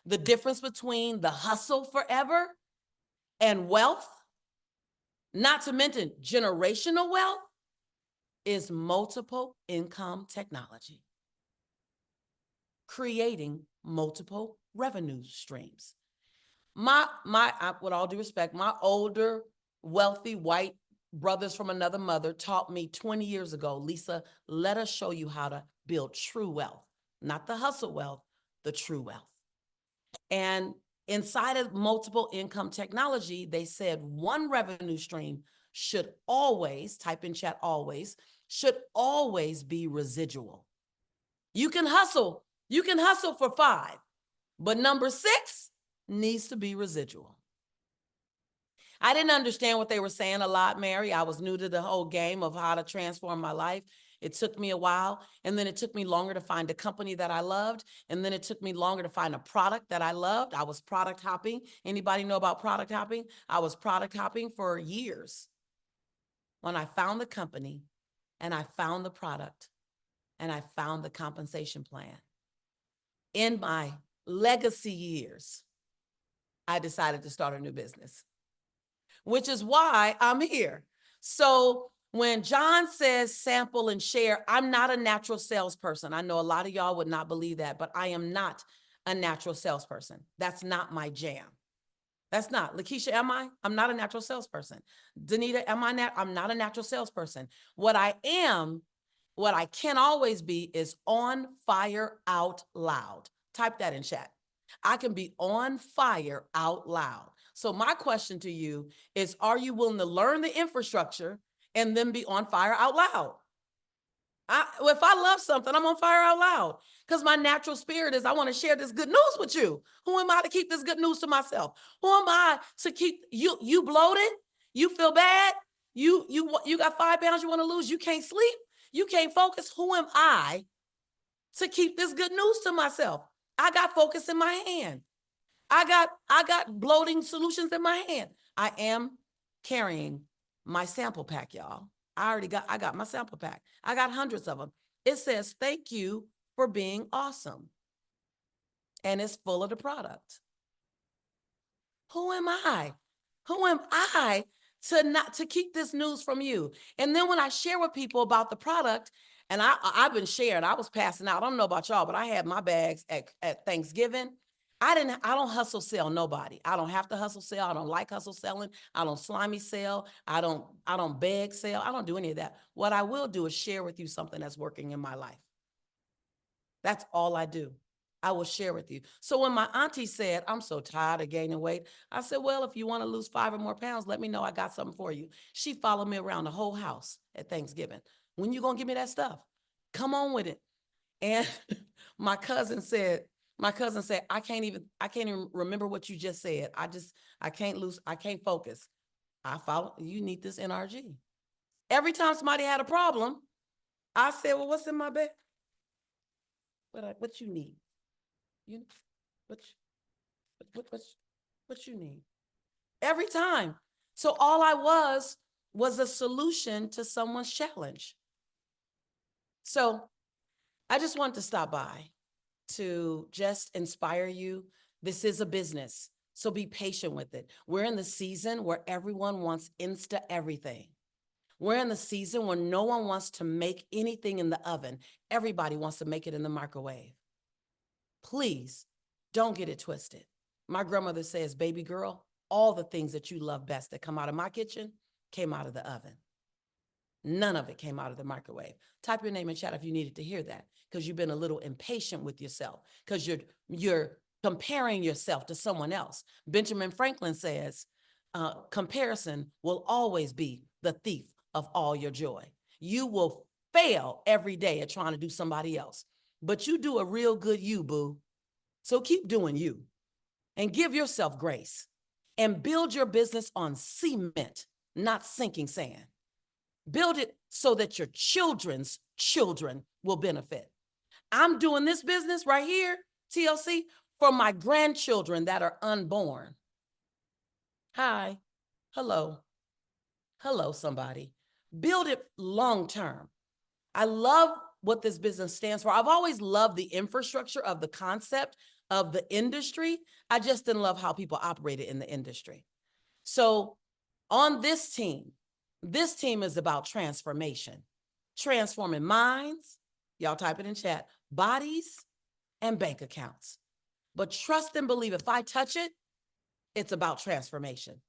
The difference between the hustle forever and wealth, not to mention generational wealth, is multiple income technology. Creating multiple revenue streams. With all due respect, my older, wealthy white brothers from another mother taught me 20 years ago, Lisa, let us show you how to build true wealth, not the hustle wealth, the true wealth. And inside of multiple income technology, they said one revenue stream should always, type in chat always, should always be residual. You can hustle for 5, but number 6 needs to be residual. I didn't understand what they were saying a lot, Mary. I was new to the whole game of how to transform my life. It took me a while, and then it took me longer to find a company that I loved, and then it took me longer to find a product that I loved. I was product hopping. Anybody know about product hopping? I was product hopping for years. When I found the company, and I found the product, and I found the compensation plan, in my legacy years, I decided to start a new business, which is why I'm here. So when John says sample and share, I'm not a natural salesperson. I know a lot of y'all would not believe that, but I am not a natural salesperson. That's not my jam. That's not. Lakeisha, am I? I'm not a natural salesperson. Danita, am I? I'm not a natural salesperson. What I am, what I can always be is on fire out loud. Type that in chat. I can be on fire out loud. So my question to you is, are you willing to learn the infrastructure and then be on fire out loud? If I love something, I'm on fire out loud because my natural spirit is I want to share this good news with you. Who am I to keep this good news to myself? Who am I to keep you bloated? You feel bad? You got 5 pounds you want to lose? You can't sleep? You can't focus? Who am I to keep this good news to myself? I got focus in my hand. I got bloating solutions in my hand. I am carrying my sample pack, y'all. I got my sample pack. I got hundreds of them. It says, thank you for being awesome. And it's full of the product. Who am I? Who am I to keep this news from you? And then when I share with people about the product, and I've been sharing, I was passing out. I don't know about y'all, but I had my bags at Thanksgiving. I don't hustle sell nobody. I don't have to hustle sell. I don't like hustle selling. I don't slimy sell. I don't beg sell. I don't do any of that. What I will do is share with you something that's working in my life. That's all I do. I will share with you. So when my auntie said, I'm so tired of gaining weight, I said, well, if you want to lose 5 or more pounds, let me know. I got something for you. She followed me around the whole house at Thanksgiving. When you going to give me that stuff? Come on with it. And my cousin said, I can't even remember what you just said. I can't focus. I follow, you need this NRG. Every time somebody had a problem, I said, well, what's in my bag? What you need? You what what you need? Every time. So all I was a solution to someone's challenge. So I just wanted to stop by to just inspire you. This is a business, so be patient with it. We're in the season where everyone wants insta everything. We're in the season where no one wants to make anything in the oven. Everybody wants to make it in the microwave. Please don't get it twisted. My grandmother says, baby girl, all the things that you love best that come out of my kitchen came out of the oven. None of it came out of the microwave. Type your name in chat if you needed to hear that, because you've been a little impatient with yourself, because you're comparing yourself to someone else. Benjamin Franklin says, comparison will always be the thief of all your joy. You will fail every day at trying to do somebody else, but you do a real good you, boo. So keep doing you and give yourself grace and build your business on cement, not sinking sand. Build it so that your children's children will benefit. I'm doing this business right here, TLC, for my grandchildren that are unborn. Hi, hello, somebody. Build it long-term. I love what this business stands for. I've always loved the infrastructure of the concept of the industry. I just didn't love how people operated in the industry. So on this team is about transformation, transforming minds, y'all type it in chat, bodies, and bank accounts. But trust and believe, if I touch it, it's about transformation.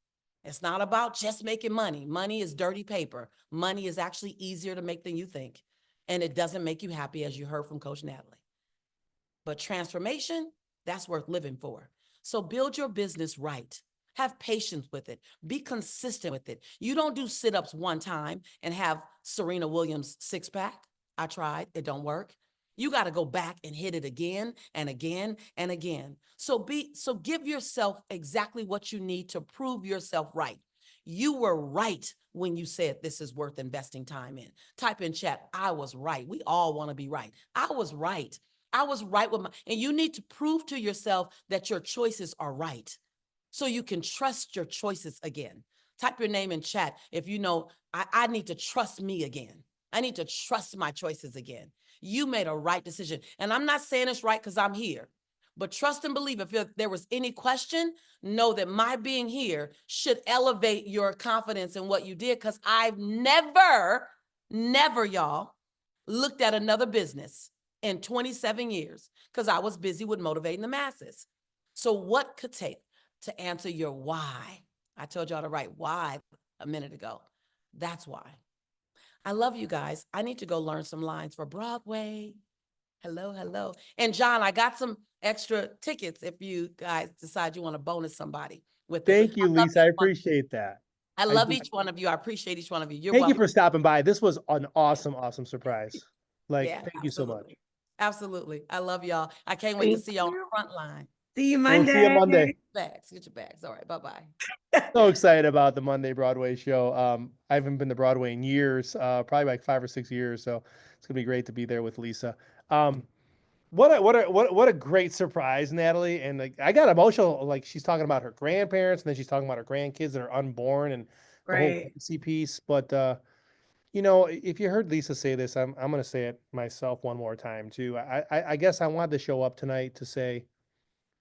It's not about just making money. Money is dirty paper. Money is actually easier to make than you think. And it doesn't make you happy, as you heard from Coach Nathalie. But transformation, that's worth living for. So build your business right. Have patience with it. Be consistent with it. You don't do sit-ups one time and have Serena Williams six-pack. I tried, it don't work. You got to go back and hit it again and again and again. So give yourself exactly what you need to prove yourself right. You were right when you said this is worth investing time in. Type in chat, I was right. We all want to be right. I was right. I was right with and you need to prove to yourself that your choices are right, so you can trust your choices again. Type your name in chat if you know, I need to trust me again. I need to trust my choices again. You made a right decision. And I'm not saying it's right because I'm here, but trust and believe, if there was any question, know that my being here should elevate your confidence in what you did, because I've never, y'all, looked at another business in 27 years because I was busy with motivating the masses. So what could take to answer your why? I told y'all to write why a minute ago. That's why. I love you guys. I need to go learn some lines for Broadway. Hello. And John, I got some extra tickets if you guys decide you want to bonus somebody with it. Thank you, Lisa. I appreciate that. I love each one of you. I appreciate each one of you. You're Thank you welcome. for stopping by. This was an awesome surprise. Yeah, thank you so much. Absolutely. I love y'all. I can't wait to see y'all on the front line. See you We'll Monday. see you Monday. Get your bags. All right. Bye-bye. So excited about the Monday Broadway show. I haven't been to Broadway in years, probably like 5 or 6 years. So it's gonna be great to be there with Lisa. What a great surprise, Nathalie. And like, I got emotional. Like, she's talking about her grandparents, and then she's talking about her grandkids that are unborn, and the whole Right. pregnancy piece. But if you heard Lisa say this, I'm gonna say it myself one more time too. I guess I wanted to show up tonight to say,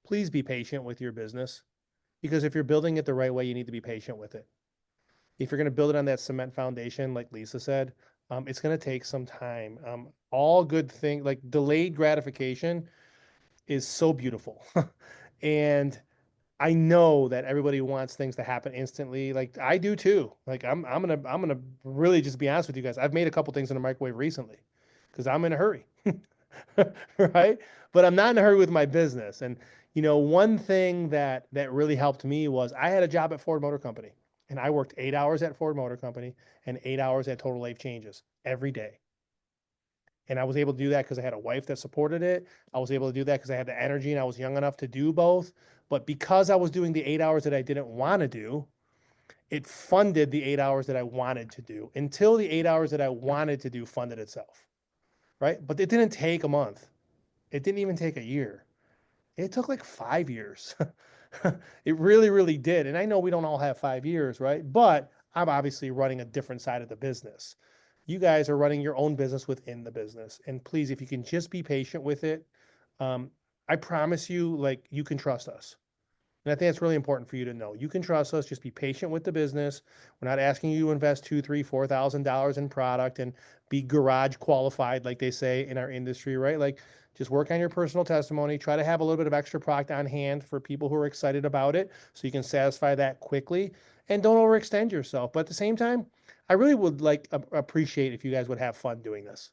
please be patient with your business, because if you're building it the right way, you need to be patient with it. If you're going to build it on that cement foundation, like Lisa said, it's going to take some time. All good thing, like delayed gratification is so beautiful. And I know that everybody wants things to happen instantly. Like I do too. Like I'm gonna really just be honest with you guys. I've made a couple things in the microwave recently because I'm in a hurry. right? But I'm not in a hurry with my business. And one thing that really helped me was I had a job at Ford Motor Company, and I worked 8 hours at Ford Motor Company and 8 hours at Total Life Changes every day. And I was able to do that because I had a wife that supported it. I was able to do that because I had the energy and I was young enough to do both. But because I was doing the 8 hours that I didn't want to do, it funded the 8 hours that I wanted to do until the 8 hours that I wanted to do funded itself. Right. But it didn't take a month. It didn't even take a year. It took like 5 years. It really, really did. And I know we don't all have 5 years, right? But I'm obviously running a different side of the business. You guys are running your own business within the business. And please, if you can just be patient with it, um, I promise you, like, you can trust us. And I think it's really important for you to know. You can trust us. Just be patient with the business. We're not asking you to invest $2, $3, $4,000 in product and be garage qualified, like they say in our industry, right? Like, just work on your personal testimony. Try to have a little bit of extra product on hand for people who are excited about it, so you can satisfy that quickly. And don't overextend yourself. But at the same time, I really would appreciate if you guys would have fun doing this.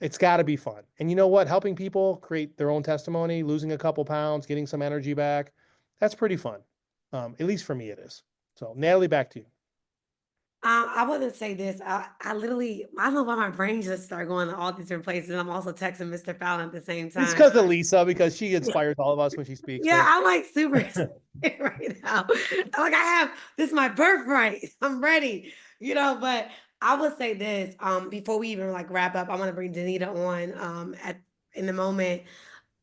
It's got to be fun. And you know what? Helping people create their own testimony, losing a couple pounds, getting some energy back, that's pretty fun. At least for me, it is. So, Natalie, back to you. I wouldn't say this. I literally, I don't know why my brain just started going to all these different places. I'm also texting Mr. Fallon at the same It's time. because of Lisa, because she inspires all of us when she speaks, Yeah, right? I'm like super excited right now. Like this is my birthright. I'm ready, but I would say this, before we even like wrap up, I want to bring Danita on, in the moment.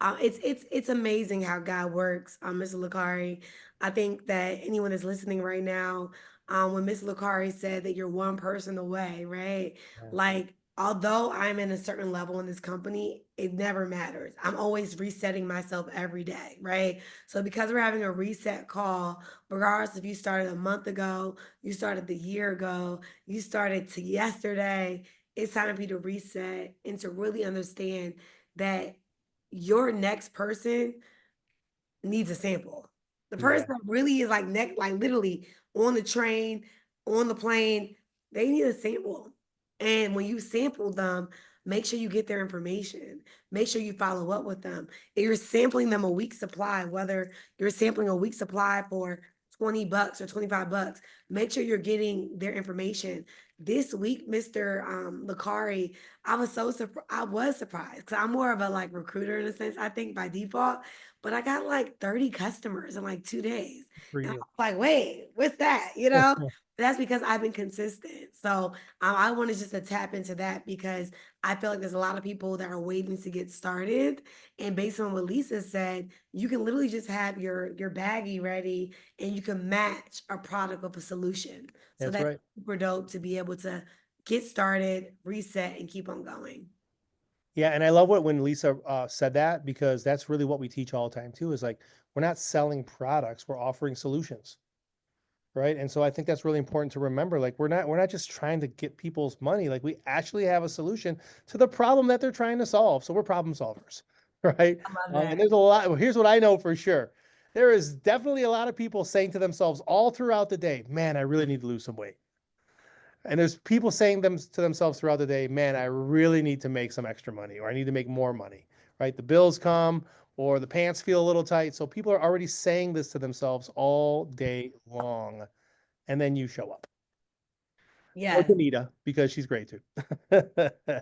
It's amazing how God works, Mr. Licari. I think that anyone that's listening right now, when Miss Licari said that you're one person away, right? Yeah. Like, although I'm in a certain level in this company, it never matters. I'm always resetting myself every day, right? So because we're having a reset call, regardless if you started a month ago, you started the year ago, you started to yesterday, it's time for you to reset and to really understand that your next person needs a sample. The person Yeah. that really is like like literally on the train, on the plane, they need a sample. And when you sample them, make sure you get their information. Make sure you follow up with them. If you're sampling them a week supply, whether you're sampling a week supply for $20 or $25, make sure you're getting their information. This week, Mr. Licari, I was surprised because I'm more of a like recruiter in a sense, I think by default, but I got like 30 customers in like 2 days. For And I you. was like, wait, what's that? That's because I've been consistent. So I wanted just to tap into that because I feel like there's a lot of people that are waiting to get started. And based on what Lisa said, you can literally just have your baggie ready and you can match a product with a solution. So That's that's right. super dope to be able to get started, reset, and keep on going. Yeah, and I love when Lisa said that, because that's really what we teach all the time too. Is like, we're not selling products, we're offering solutions, right? And so I think that's really important to remember. Like, we're not just trying to get people's money. Like, we actually have a solution to the problem that they're trying to solve. So we're problem solvers, right? I love And that. there's a lot. Well, here's what I know for sure. There is definitely a lot of people saying to themselves all throughout the day, "Man, I really need to lose some weight." And there's people saying them to themselves throughout the day, "Man, I really need to make some extra money, or I need to make more money," right? The bills come, or the pants feel a little tight. So people are already saying this to themselves all day long. And then you show up. Or Yes. Danita, because she's great too. I love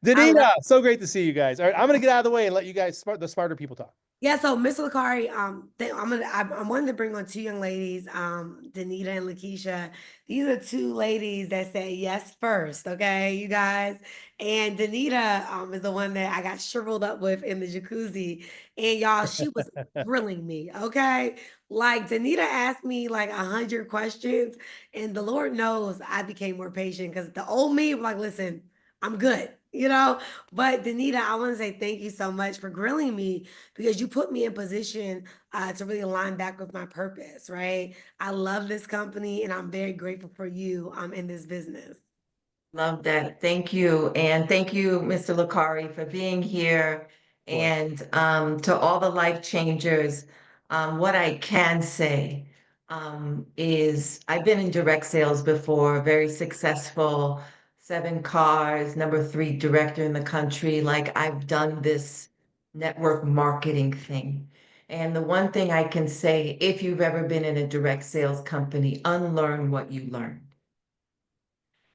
Danita, so great to see you guys. All right, I'm going to get out of the way and let you guys, the smarter people, talk. Yeah, so Miss Licari, I'm wanting to bring on two young ladies, Danita and Lakeisha. These are two ladies that say yes first, okay, you guys. And Danita is the one that I got shriveled up with in the jacuzzi. And y'all, she was grilling me, okay? Like Danita asked me like 100 questions, and the Lord knows I became more patient because the old me was like, listen, I'm good, But Danita, I want to say thank you so much for grilling me because you put me in position to really align back with my purpose, right? I love this company and I'm very grateful for you in this business. Love that. Thank you. And thank you, Mr. Licari, for being here. Of course. And to all the life changers, what I can say is I've been in direct sales before, very successful 7 cars, number 3 director in the country. Like, I've done this network marketing thing. And the one thing I can say, if you've ever been in a direct sales company, unlearn what you learned.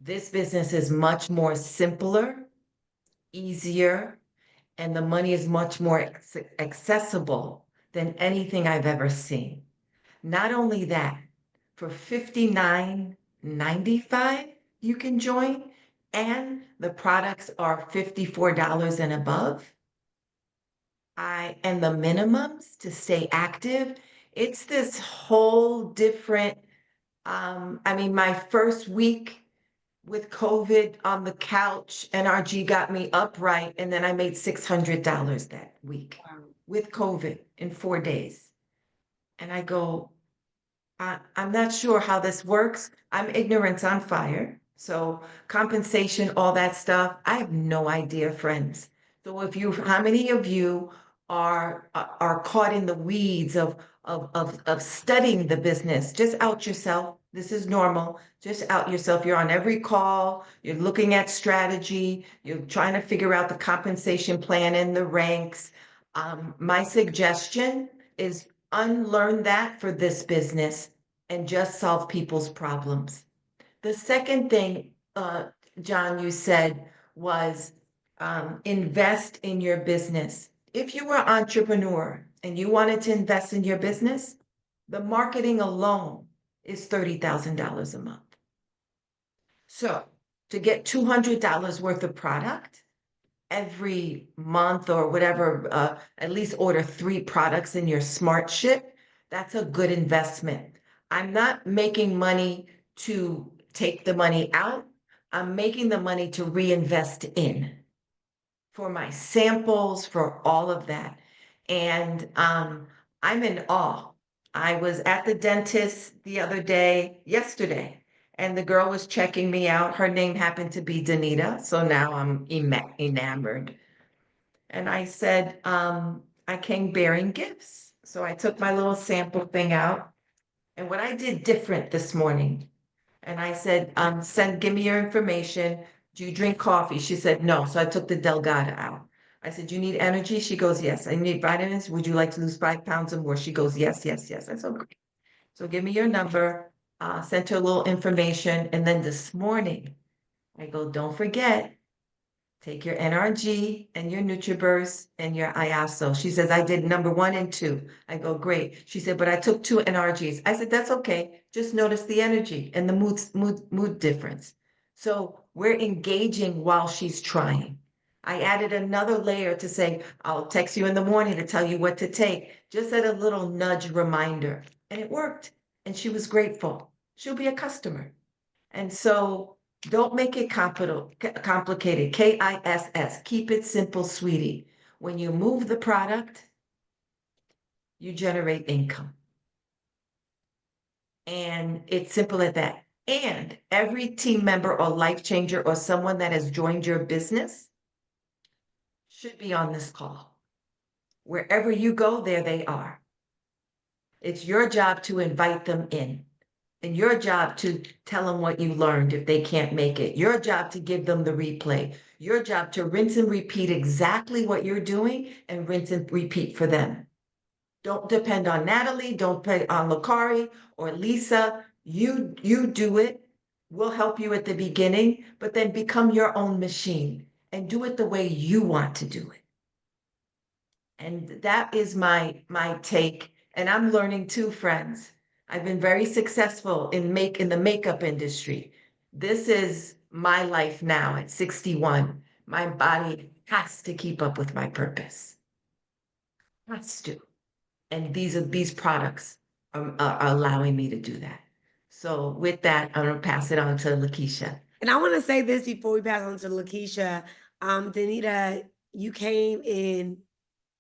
This business is much more simpler, easier, and the money is much more accessible than anything I've ever seen. Not only that, for $59.95, you can join, and the products are $54 and above. And the minimums to stay active, it's this whole different, I mean, my first week with COVID on the couch, NRG got me upright, and then I made $600 that week with COVID in 4 days. And I go, I'm not sure how this works. I'm ignorance on fire. So compensation, all that stuff, I have no idea, friends. So how many of you are caught in the weeds of studying the business? Just out yourself. This is normal. Just out yourself. You're on every call. You're looking at strategy. You're trying to figure out the compensation plan in the ranks. My suggestion is unlearn that for this business and just solve people's problems. The second thing, John, you said was invest in your business. If you were an entrepreneur and you wanted to invest in your business, the marketing alone is $30,000 a month. So to get $200 worth of product every month or whatever, at least order 3 products in your smart ship, that's a good investment. I'm not making money to take the money out. I'm making the money to reinvest in for my samples, for all of that. And I'm in awe. I was at the dentist yesterday, and the girl was checking me out. Her name happened to be Danita, so now I'm enamored. And I said, I came bearing gifts. So I took my little sample thing out. And what I did different this morning, and I said, give me your information. Do you drink coffee? She said, no. So I took the Delgada out. I said, you need energy? She goes, yes. I need vitamins. Would you like to lose 5 pounds or more? She goes, yes, yes, yes. I said, okay. So give me your number, sent her a little information. And then this morning, I go, don't forget, take your NRG and your NutriBurst and your IASO. She says, I did number 1 and 2. I go, great. She said, but I took 2 NRGs. I said, that's okay. Just notice the energy and the mood difference. So we're engaging while she's trying. I added another layer to say, I'll text you in the morning to tell you what to take. Just as a little nudge reminder. And it worked. And she was grateful. She'll be a customer. And so don't make it complicated. KISS. Keep it simple, sweetie. When you move the product, you generate income. And it's simple as that. And every team member or life changer or someone that has joined your business should be on this call. Wherever you go, there they are. It's your job to invite them in. And your job to tell them what you learned if they can't make it. Your job to give them the replay. Your job to rinse and repeat exactly what you're doing and rinse and repeat for them. Don't depend on Nathalie. Don't depend on Licari or Lisa. You do it. We'll help you at the beginning, but then become your own machine and do it the way you want to do it. And that is my take. And I'm learning too, friends. I've been very successful in the makeup industry. This is my life now at 61. My body has to keep up with my purpose. Has to. And these products are allowing me to do that. So with that, I'm gonna pass it on to Lakeisha. And I want to say this before we pass on to Lakeisha. Danita, you came in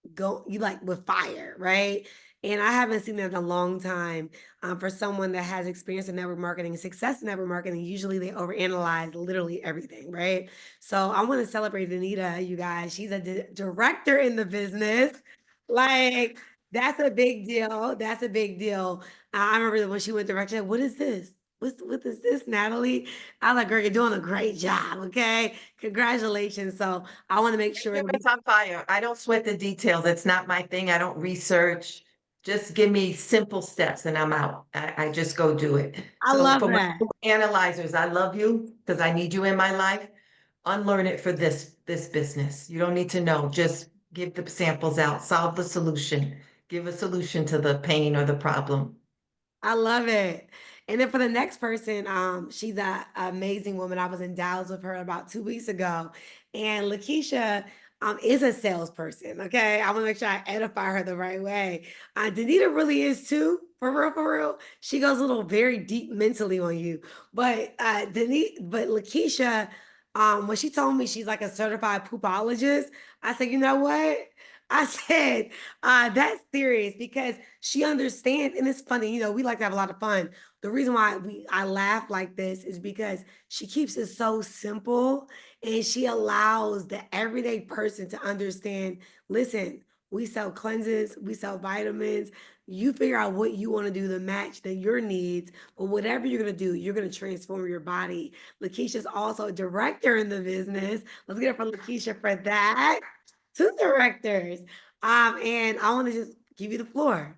you like with fire, right? And I haven't seen that in a long time. For someone that has experience in network marketing, success in network marketing, usually they overanalyze literally everything, right? So I want to celebrate Danita, you guys. She's a director in the business. Like, that's a big deal. That's a big deal. I remember when she went director, what is this? what is this, Natalie? I was like, girl, you're doing a great job. Okay. Congratulations. So I want to make sure that It's on fire. I don't sweat the details. It's not my thing. I don't research. Just give me simple steps and I'm out. I just go do it. I So love for my that. analyzers, I love you because I need you in my life. Unlearn it for this business. You don't need to know. Just give the samples out, solve the solution, give a solution to the pain or the problem. I love it. And then for the next person, she's a amazing woman. I was in Dallas with her about 2 weeks ago, and Lakeisha is a salesperson. Okay, I want to make sure I edify her the right way. Danita really is too, for real, for real. She goes a little very deep mentally on you, but but Lakeisha, when she told me she's like a certified poopologist, I said, you know what? I said, that's serious because she understands, and it's funny, we like to have a lot of fun. The reason why I laugh like this is because she keeps it so simple and she allows the everyday person to understand, listen, we sell cleanses, we sell vitamins. You figure out what you want to do to match your needs, but whatever you're gonna do, you're gonna transform your body. Lakeisha's also a director in the business. Let's get it for Lakeisha for that. Two directors. And I want to just give you the floor.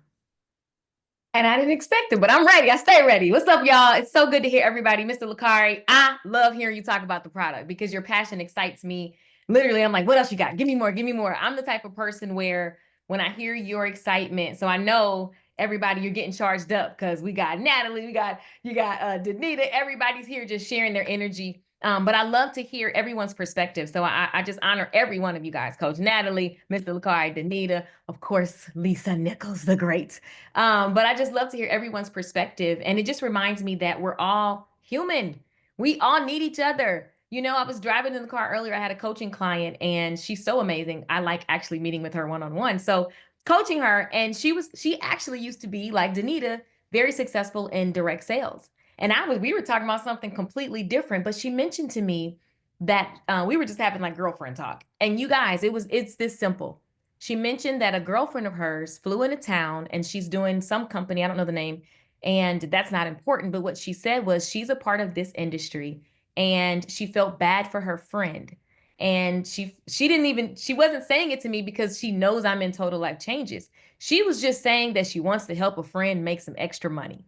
And I didn't expect it, but I'm ready. I stay ready. What's up, y'all? It's so good to hear everybody. Mr. Licari, I love hearing you talk about the product because your passion excites me. Literally, I'm like, what else you got? Give me more, give me more. I'm the type of person where when I hear your excitement, so I know everybody, you're getting charged up because we got Natalie, you got Danita, everybody's here just sharing their energy. But I love to hear everyone's perspective. So I just honor every one of you guys, Coach Natalie, Mr. Licari, Danita, of course, Lisa Nichols, the great. But I just love to hear everyone's perspective. And it just reminds me that we're all human. We all need each other. I was driving in the car earlier. I had a coaching client and she's so amazing. I like actually meeting with her one-on-one. So coaching her, and she actually used to be like Danita, very successful in direct sales. And we were talking about something completely different, but she mentioned to me that we were just having like girlfriend talk. And you guys, it's this simple. She mentioned that a girlfriend of hers flew into town and she's doing some company, I don't know the name, and that's not important. But what she said was she's a part of this industry and she felt bad for her friend. And she wasn't saying it to me because she knows I'm in total life changes. She was just saying that she wants to help a friend make some extra money.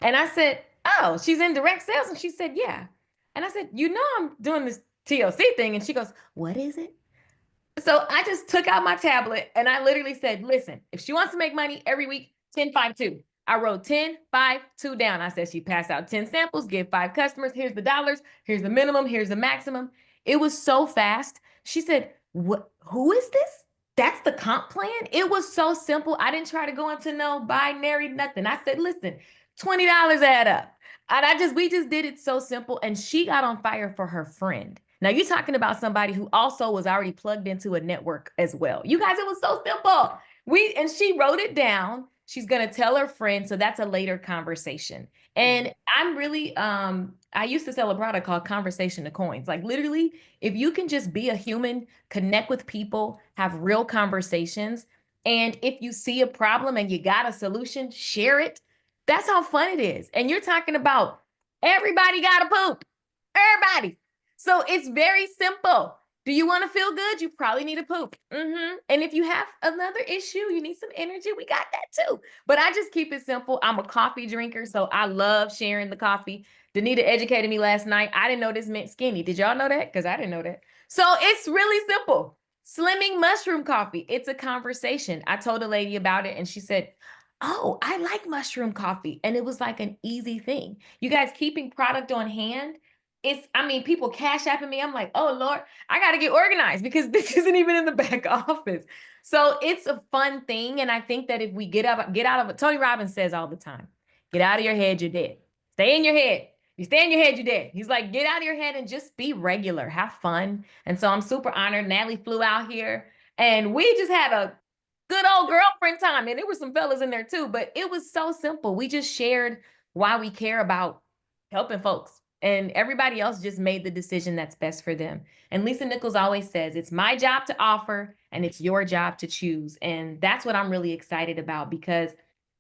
And I said, oh, she's in direct sales? And she said, yeah. And I said, I'm doing this TLC thing. And she goes, what is it? So I just took out my tablet and I literally said, listen, if she wants to make money every week, 10, 5, 2. I wrote 10, 5, 2 down. I said, she passed out 10 samples, give 5 customers. Here's the dollars. Here's the minimum. Here's the maximum. It was so fast. She said, what, who is this? That's the comp plan. It was so simple. I didn't try to go into no binary, nothing. I said, listen, $20 add up. And we just did it so simple. And she got on fire for her friend. Now you're talking about somebody who also was already plugged into a network as well. You guys, it was so simple. And she wrote it down. She's going to tell her friend. So that's a later conversation. And I'm really, I used to sell a product called Conversation to Coins. Like literally, if you can just be a human, connect with people, have real conversations. And if you see a problem and you got a solution, share it. That's how fun it is. And you're talking about everybody got to poop. Everybody. So it's very simple. Do you want to feel good? You probably need to poop. And if you have another issue, you need some energy, we got that too. But I just keep it simple. I'm a coffee drinker, so I love sharing the coffee. Danita educated me last night. I didn't know this meant skinny. Did y'all know that? Because I didn't know that. So it's really simple. Slimming mushroom coffee. It's a conversation. I told a lady about it and she said, oh, I like mushroom coffee. And it was like an easy thing. You guys, keeping product on hand, people cash apping me. I'm like, oh Lord, I got to get organized because this isn't even in the back office. So it's a fun thing. And I think that if we get out of it, Tony Robbins says all the time, get out of your head, you're dead. Stay in your head. You stay in your head, you're dead. He's like, get out of your head and just be regular, have fun. And so I'm super honored. Natalie flew out here and we just had a good old girlfriend time. And there were some fellas in there too, but it was so simple. We just shared why we care about helping folks. And everybody else just made the decision that's best for them. And Lisa Nichols always says, it's my job to offer and it's your job to choose. And that's what I'm really excited about because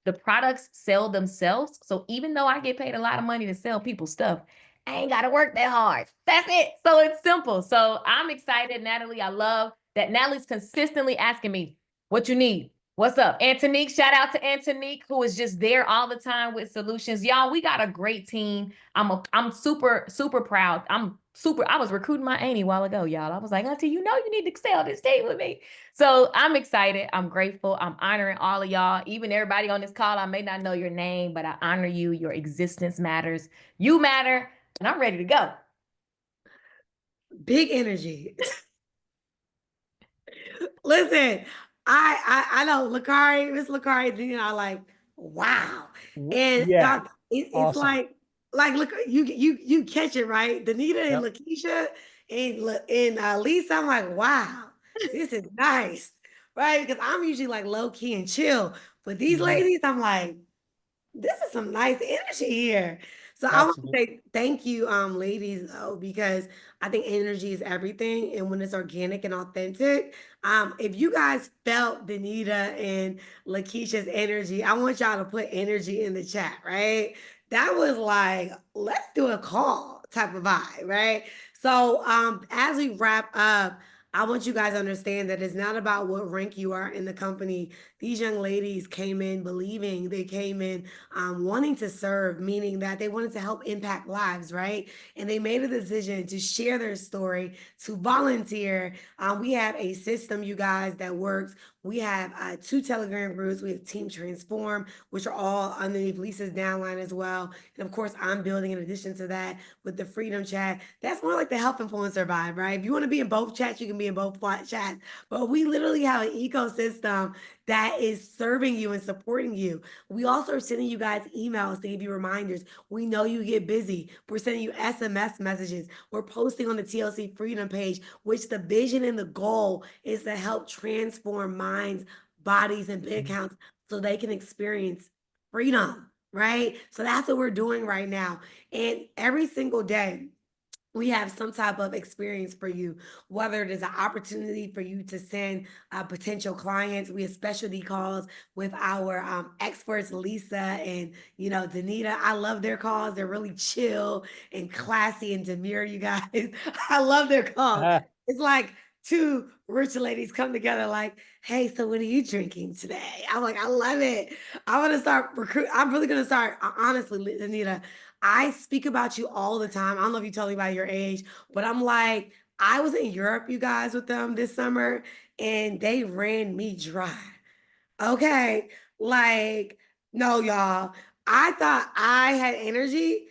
the products sell themselves. So even though I get paid a lot of money to sell people stuff, I ain't got to work that hard. That's it. So it's simple. So I'm excited, Nathalie. I love that Natalie's consistently asking me, what you need? What's up? Antonique, shout out to Antonique, who is just there all the time with solutions. Y'all, we got a great team. I'm super, super proud. I was recruiting my auntie a while ago, y'all. I was like, Auntie, you know you need to sell this team with me. So I'm excited. I'm grateful. I'm honoring all of y'all, even everybody on this call. I may not know your name, but I honor you. Your existence matters. You matter, and I'm ready to go. Big energy. Listen, I know Licari, Miss Licari, you know, like, wow. And Yeah, it's awesome. like look, you catch it, right? Danita and Yep. Lakeisha and Lisa, I'm like, wow, this is nice, right? Because I'm usually like low key and chill, but these Mhm. ladies, I'm like, this is some nice energy here. So I want to Absolutely. say thank you, ladies, though, because I think energy is everything. And when it's organic and authentic, if you guys felt Danita and Lakeisha's energy, I want y'all to put energy in the chat, right? That was like, let's do a call type of vibe, right? So as we wrap up, I want you guys to understand that it's not about what rank you are in the company. These young ladies came in believing, they came in wanting to serve, meaning that they wanted to help impact lives, right? And they made a decision to share their story, to volunteer. We have a system, you guys, that works. We have 2 Telegram groups. We have Team Transform, which are all underneath Lisa's downline as well. And of course, I'm building in addition to that with the Freedom Chat. That's more like the Health Influencer vibe, right? If you want to be in both chats, you can be in both chats. But we literally have an ecosystem that is serving you and supporting you. We also are sending you guys emails to give you reminders. We know you get busy. We're sending you SMS messages. We're posting on the TLC Freedom page, which the vision and the goal is to help transform minds, bodies, and bank accounts so they can experience freedom, right? So that's what we're doing right now. And every single day, we have some type of experience for you, whether it is an opportunity for you to send potential clients. We have specialty calls with our experts, Lisa and, Danita. I love their calls. They're really chill and classy and demure, you guys. I love their calls. It's like two rich ladies come together like, hey, so what are you drinking today? I'm like, I love it. I'm really going to start, honestly, Danita, I speak about you all the time. I don't know if you tell me about your age, but I'm like, I was in Europe, you guys, with them this summer, and they ran me dry. Okay. Like, no, y'all. I thought I had energy.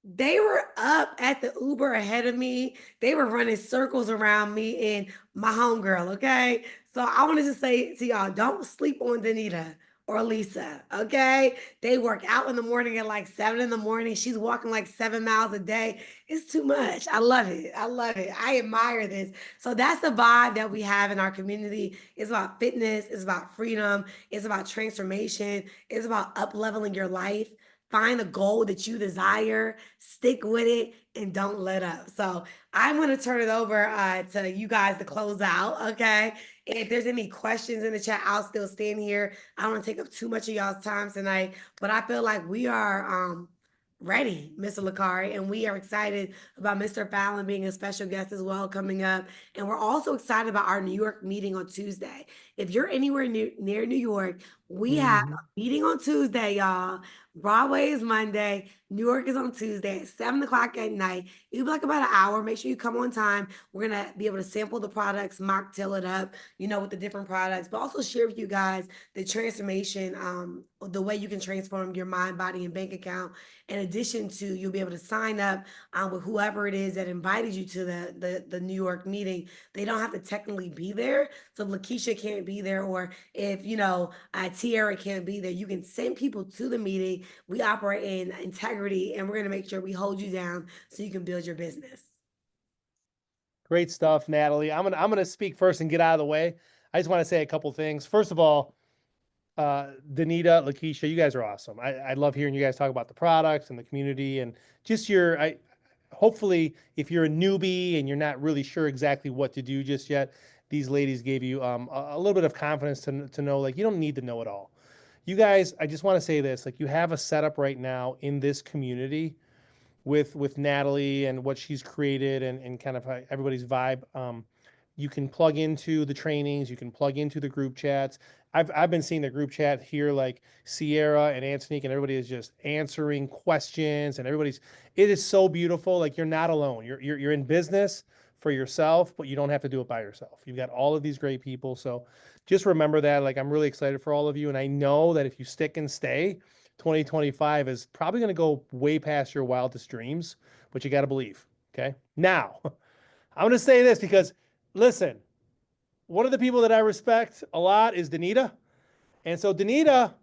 They were up at the Uber ahead of me. They were running circles around me and my homegirl, okay? So I wanted to say to y'all, don't sleep on Danita or Lisa, okay? They work out in the morning at like 7 in the morning. She's walking like 7 miles a day. It's too much. I love it. I love it. I admire this. So that's the vibe that we have in our community. It's about fitness. It's about freedom. It's about transformation. It's about up leveling your life. Find a goal that you desire, stick with it, and don't let up. So I'm going to turn it over to you guys to close out. Okay. If there's any questions in the chat, I'll still stand here. I don't want to take up too much of y'all's time tonight, but I feel like we are ready, Mr. Licari, and we are excited about Mr. Fallon being a special guest as well coming up. And we're also excited about our New York meeting on Tuesday. If you're anywhere near New York, we have a meeting on Tuesday, y'all. Broadway is Monday. New York is on Tuesday at 7 o'clock at night. It'll be like about an hour. Make sure you come on time. We're going to be able to sample the products, mocktail it up, with the different products, but also share with you guys the transformation, the way you can transform your mind, body, and bank account. In addition to, you'll be able to sign up with whoever it is that invited you to the New York meeting. They don't have to technically be there. So if Lakeisha can't be there, or if, Tiara can't be there, you can send people to the meeting. We operate in integrity, and we're going to make sure we hold you down so you can build your business. Great stuff, Nathalie. I'm gonna speak first and get out of the way. I just want to say a couple things. First of all, Danita, Lakeisha, you guys are awesome. I love hearing you guys talk about the products and the community and just hopefully if you're a newbie and you're not really sure exactly what to do just yet, these ladies gave you a little bit of confidence to know, like, you don't need to know it all. you guys, I just want to say this, like you have a setup right now in this community with Nathalie and what she's created and kind of everybody's vibe. You can plug into the trainings, you can plug into the group chats. I've been seeing the group chat here, like Sierra and Antonique, and everybody is just answering questions, and it is so beautiful. Like you're not alone. You're in business for yourself, but you don't have to do it by yourself. You've got all of these great people. So just remember that. Like I'm really excited for all of you, and I know that if you stick and stay, 2025 is probably going to go way past your wildest dreams, but you got to believe. Okay. Now, I'm going to say this because listen, one of the people that I respect a lot is Danita. And so Danita,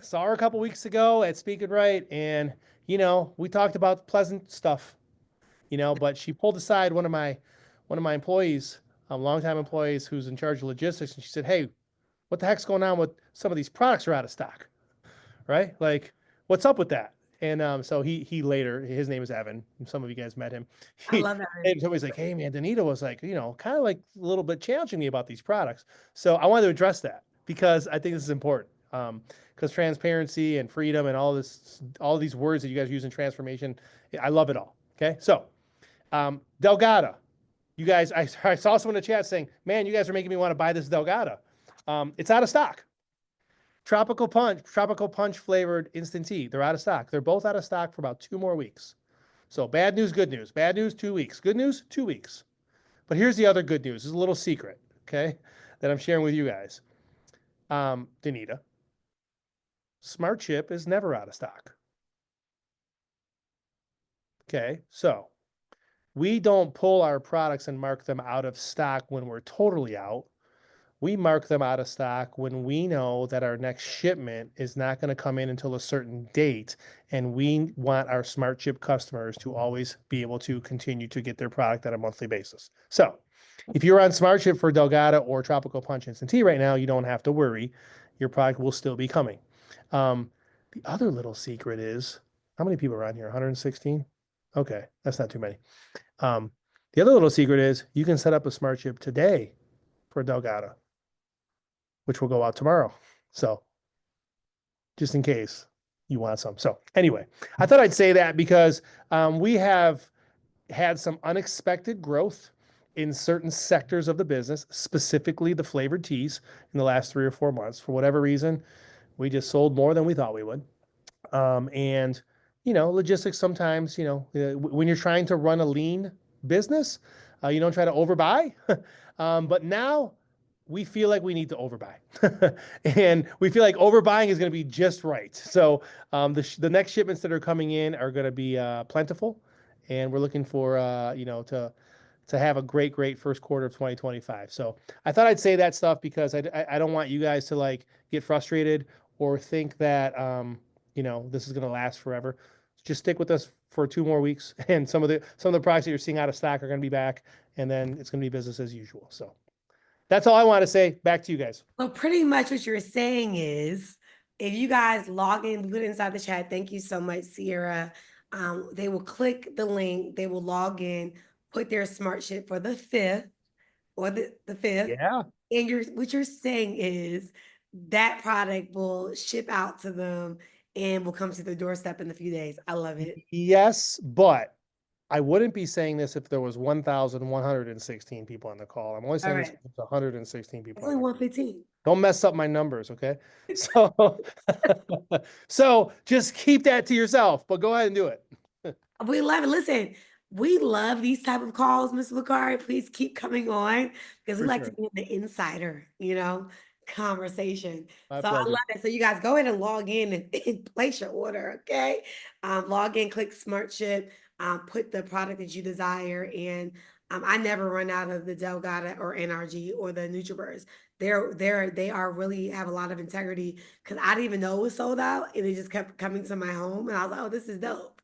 saw her a couple weeks ago at Speak It Right. And, we talked about pleasant stuff, but she pulled aside one of my employees, longtime employees who's in charge of logistics. And she said, "Hey, what the heck's going on with some of these products are out of stock?" Right? Like, what's up with that? And so he later, his name is Evan. Some of you guys met him. I love that. And somebody's like, "Hey man, Danita was like, kind of like a little bit challenging me about these products." So I wanted to address that because I think this is important. Because transparency and freedom and all these words that you guys use in transformation, I love it all. Okay. So Delgada, you guys, I saw someone in the chat saying, "Man, you guys are making me want to buy this Delgada." It's out of stock. Tropical punch flavored instant tea. They're out of stock. They're both out of stock for about 2 more weeks. So bad news, good news. Bad news, 2 weeks. Good news, 2 weeks. But here's the other good news. This is a little secret, okay, that I'm sharing with you guys. Danita, Smart Chip is never out of stock. Okay, so we don't pull our products and mark them out of stock when we're totally out. We mark them out of stock when we know that our next shipment is not going to come in until a certain date. And we want our Smart Chip customers to always be able to continue to get their product on a monthly basis. So if you're on Smart Chip for Delgada or Tropical Punch Instant Tea right now, you don't have to worry. Your product will still be coming. The other little secret is, how many people are on here? 116? Okay, that's not too many. The other little secret is you can set up a Smart Chip today for Delgada, which will go out tomorrow. So just in case you want some. So anyway, I thought I'd say that because we have had some unexpected growth in certain sectors of the business, specifically the flavored teas in the last 3 or 4 months. For whatever reason, we just sold more than we thought we would. And, logistics sometimes, when you're trying to run a lean business, you don't try to overbuy. But now we feel like we need to overbuy. And we feel like overbuying is going to be just right. So the next shipments that are coming in are going to be plentiful. And we're looking for, to have a great first quarter of 2025. So I thought I'd say that stuff because I don't want you guys to like get frustrated or think that, this is going to last forever. Just stick with us for 2 more weeks. And some of the products that you're seeing out of stock are going to be back. And then it's going to be business as usual. So that's all I want to say. Back to you guys. So pretty much what you're saying is, if you guys log in, put it inside the chat. Thank you so much, Sierra. They will click the link. They will log in, put their Smart Chip for the 5th or the 5th. Yeah. And what you're saying is that product will ship out to them and will come to their doorstep in a few days. I love it. Yes, but I wouldn't be saying this if there was 1,116 people on the call. I'm only saying this right. if there's 116 people. It's only 115. Don't mess up my numbers, okay? So just keep that to yourself, but go ahead and do it. We love it. Listen, we love these type of calls, Ms. Licari. Please keep coming on because we For like sure. to be in the insider, conversation. My So I pleasure. love it. So you guys go ahead and log in and place your order, okay? Log in, click Smart Chip, put the product that you desire, and I never run out of the Delgada or NRG or the NutriBurst. They are really have a lot of integrity because I didn't even know it was sold out, and it just kept coming to my home, and I was like, "Oh, this is dope,"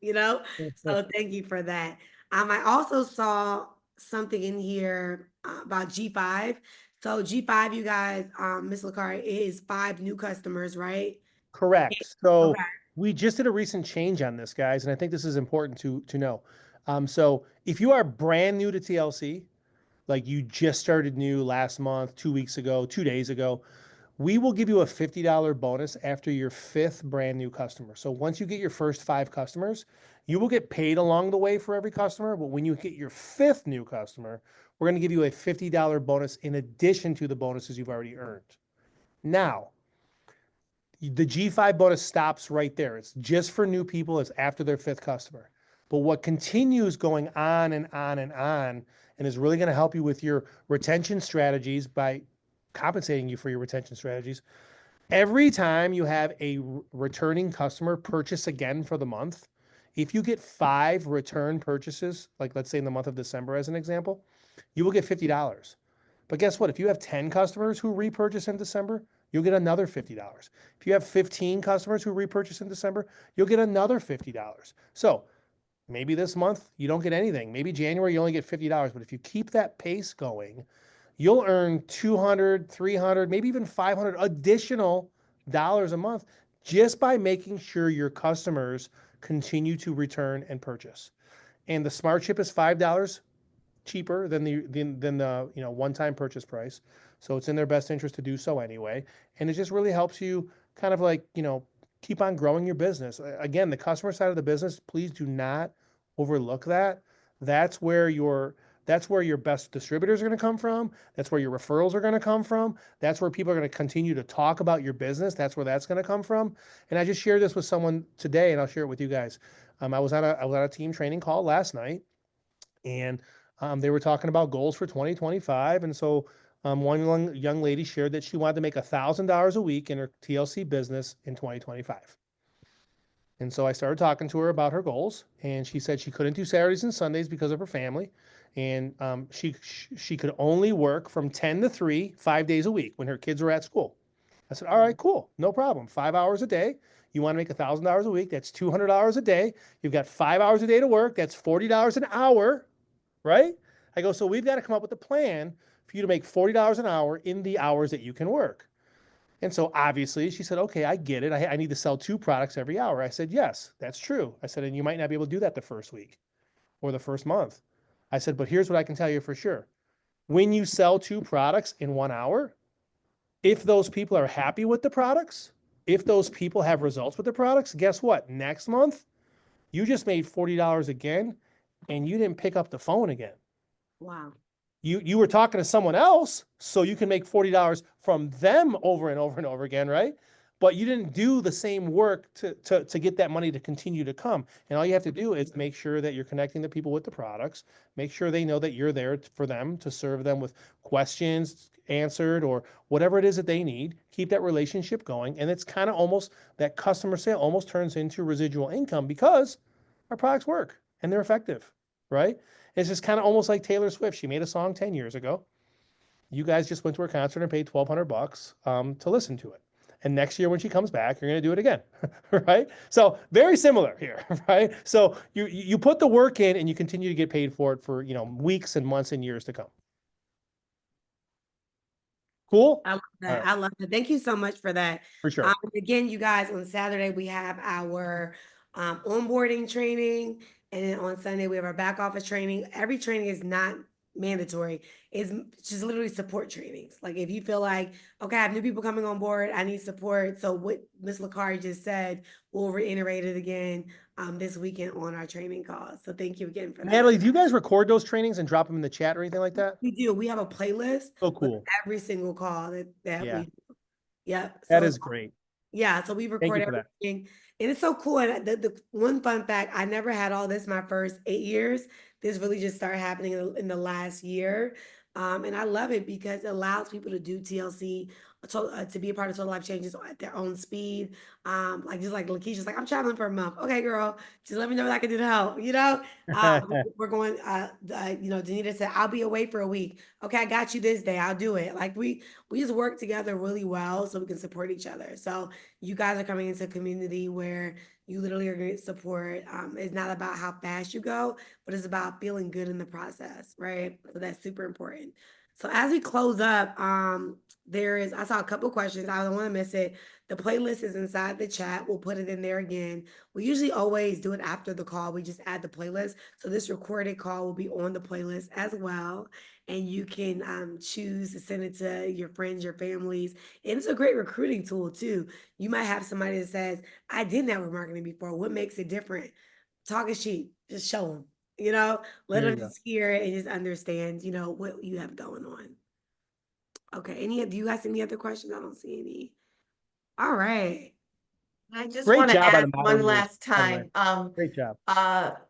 So thank you for that. I also saw something in here about G5. So G5, you guys, Ms. Licari, is 5 new customers, right? Correct. So Okay. we just did a recent change on this, guys, and I think this is important to know. So if you are brand new to TLC, like you just started new last month, 2 weeks ago, 2 days ago, we will give you a $50 bonus after your 5th brand new customer. So once you get your first 5 customers, you will get paid along the way for every customer. But when you get your 5th new customer, we're going to give you a $50 bonus in addition to the bonuses you've already earned. Now, the G5 bonus stops right there. It's just for new people. It's after their 5th customer. But what continues going on and on and on, and is really going to help you with your retention strategies by compensating you for your retention strategies. Every time you have a returning customer purchase again for the month, if you get 5 return purchases, like let's say in the month of December as an example, you will get $50. But guess what? If you have 10 customers who repurchase in December, you'll get another $50. If you have 15 customers who repurchase in December, you'll get another $50. So maybe this month you don't get anything. Maybe January you only get $50. But if you keep that pace going, you'll earn 200, 300, maybe even 500 additional dollars a month just by making sure your customers continue to return and purchase. And the Smart Ship is $5 cheaper than the one-time purchase price. So it's in their best interest to do so anyway. And it just really helps you kind of like, keep on growing your business. Again, the customer side of the business, please do not overlook that. That's where your best distributors are going to come from. That's where your referrals are going to come from. That's where people are going to continue to talk about your business. That's where that's going to come from. And I just shared this with someone today, and I'll share it with you guys. I was on a team training call last night, and they were talking about goals for 2025. And so one young lady shared that she wanted to make $1,000 a week in her TLC business in 2025. And so I started talking to her about her goals, and she said she couldn't do Saturdays and Sundays because of her family. And she could only work from 10 to 3, 5 days a week when her kids were at school. I said, all right, cool, no problem. 5 hours a day. You want to make $1,000 a week. That's $200 a day. You've got 5 hours a day to work. That's $40 an hour, right? I go, so we've got to come up with a plan for you to make $40 an hour in the hours that you can work. And so obviously she said, okay, I get it. I need to sell 2 products every hour. I said, yes, that's true. I said, and you might not be able to do that the first week or the first month. I said, but here's what I can tell you for sure. When you sell 2 products in 1 hour, if those people are happy with the products, if those people have results with the products, guess what? Next month, you just made $40 again, and you didn't pick up the phone again. Wow. You were talking to someone else, so you can make $40 from them over and over and over again, right? But you didn't do the same work to get that money to continue to come. And all you have to do is make sure that you're connecting the people with the products, make sure they know that you're there for them to serve them with questions answered or whatever it is that they need. Keep that relationship going. And it's kind of almost that customer sale almost turns into residual income because our products work and they're effective, right? It's just kind of almost like Taylor Swift. She made a song 10 years ago. You guys just went to her concert and paid $1,200 to listen to it. And next year when she comes back, you're going to do it again, right? So very similar here, right? So you put the work in and you continue to get paid for it for, weeks and months and years to come. Cool? I love that. All right. I love it. Thank you so much for that. For sure. Again, you guys, on Saturday, we have our onboarding training. And then on Sunday, we have our back office training. Every training is not mandatory. It's just literally support trainings. Like if you feel like, okay, I have new people coming on board, I need support. So what Ms. Licari just said, we'll reiterate it again this weekend on our training calls. So thank you again for that. Nathalie, do you guys record those trainings and drop them in the chat or anything like that? We do. We have a playlist. Oh, cool. Every single call that Yeah. we do. Yep. That is great. Yeah, so we record everything. And it's so cool. And the one fun fact, I never had all this my first 8 years. This really just started happening in the last year. And I love it because it allows people to do TLC, to be a part of Total Life Changes at their own speed. Just like Lakeisha's like, I'm traveling for a month. Okay, girl, just let me know what I can do to help. We're going, Danita said, I'll be away for a week. Okay, I got you this day. I'll do it. Like we just work together really well so we can support each other. So you guys are coming into a community where you literally are going to get support. It's not about how fast you go, but it's about feeling good in the process, right? So that's super important. So as we close up, I saw a couple questions. I don't want to miss it. The playlist is inside the chat. We'll put it in there again. We usually always do it after the call. We just add the playlist. So this recorded call will be on the playlist as well. And you can choose to send it to your friends, your families. And it's a great recruiting tool too. You might have somebody that says, I did network marketing before. What makes it different? Talk is cheap. Just show them, let There them you go. just hear it and just understand, what you have going on. Okay. Do you guys have any other questions? I don't see any. All right. I just Great want to job on add the one moderation, last by the way. time. Great job.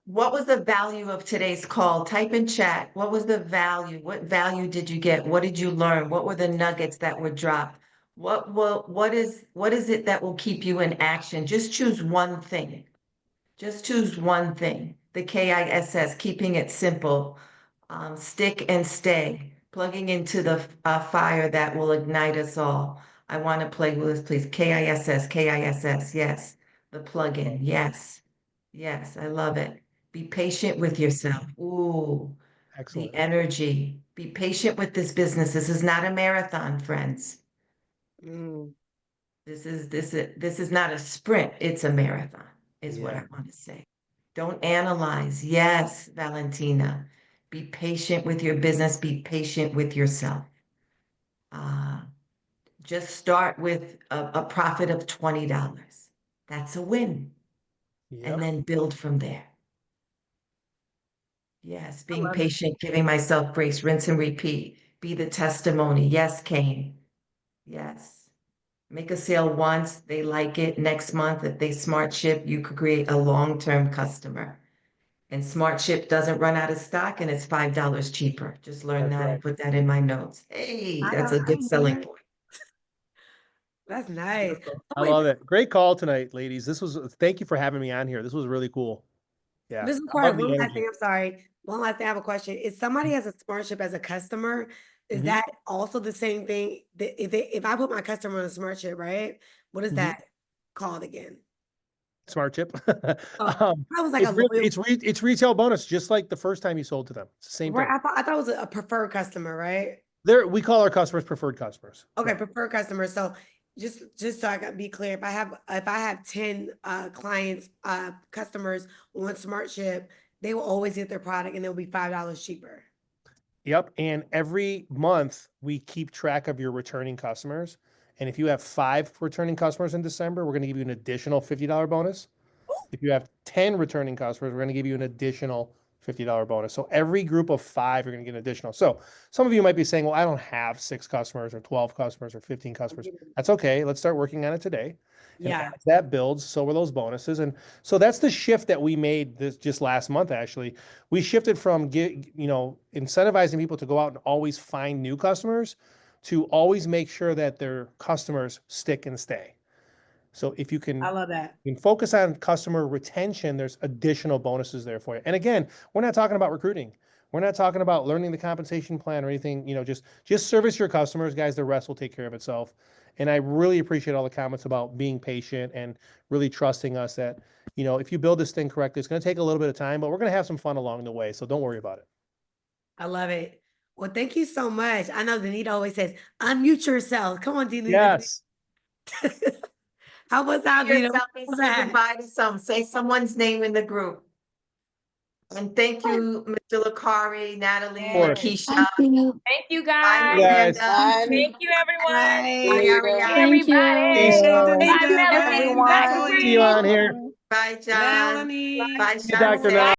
What was the value of today's call? Type in chat. What was the value? What value did you get? What did you learn? What were the nuggets that were dropped? What is it that will keep you in action? Just choose one thing. Just choose one thing. The KISS, keeping it simple. Stick and stay. Plugging into the fire that will ignite us all. I want to play with this, please. KISS, KISS. Yes. The plug-in. Yes. Yes, I love it. Be patient with yourself. Ooh, Excellent. the energy. Be patient with this business. This is not a marathon, friends. Mm, This is not a sprint. It's a marathon, is what Yeah. I want to say. Don't analyze. Yes, Valentina. Be patient with your business. Be patient with yourself. Just start with a profit of $20. That's a win. Yep. And then build from there. Yes, I being love it. patient, giving myself grace, rinse and repeat. Be the testimony. Yes, Kane. Yes. Make a sale once, they like it. Next month, if they smart ship, you could create a long-term customer. And smart ship doesn't run out of stock and it's $5 cheaper. Just learn That's that right. and put that in my notes. Hey, I that's know, a I good know selling that. point. That's nice. I love it. Great call tonight, ladies. Thank you for having me on here. This was really cool. Yeah. Ms. I McCarty, love the one last energy. thing, I'm sorry. One last thing, I have a question. If somebody has a SmartShip as a customer, is Mhm. that also the same thing? That if I put my customer on a SmartShip, right? What is Mhm. that called again? Smart chip. Oh, that was like a loyal, It's retail bonus, just like the first time you sold to them. It's the same right? thing. I thought it was a preferred customer, right? We call our customers preferred customers. Okay, Correct. preferred customer. So just so I can be clear, if I have 10 clients, customers on SmartShip, they will always get their product and it'll be $5 cheaper. Yep. And every month we keep track of your returning customers. And if you have 5 returning customers in December, we're going to give you an additional $50 bonus. If you have 10 returning customers, we're going to give you an additional $50 bonus. So every group of 5, you're going to get an additional. So some of you might be saying, well, I don't have 6 customers or 12 customers or 15 customers. That's okay. Let's start working on it today. And Yeah. as that builds, so will those bonuses. And so that's the shift that we made just last month, actually. We shifted from, incentivizing people to go out and always find new customers to always make sure that their customers stick and stay. So if you can I love that. focus on customer retention, there's additional bonuses there for you. And again, we're not talking about recruiting. We're not talking about learning the compensation plan or anything, just service your customers, guys. The rest will take care of itself. And I really appreciate all the comments about being patient and really trusting us that, if you build this thing correctly, it's going to take a little bit of time, but we're going to have some fun along the way. So don't worry about it. I love it. Well, thank you so much. I know Danita always says, unmute yourself. Come on, Danita. Yes. How was that, Danita? Yourself and say goodbye to some. Say someone's name in the group. And thank you, Mr. Licari, Natalie, course. Keisha. Thank you Bye, guys. Guys. Miranda. Thank you, everyone. Bye. Bye, Ariana. Hey, everybody. Peace. Thank Bye, you, Melanie. everyone. Bye, Bye, See you on Sabrina. here. Bye, John. Melanie. Bye, See you, Dr. Shantae. Nat.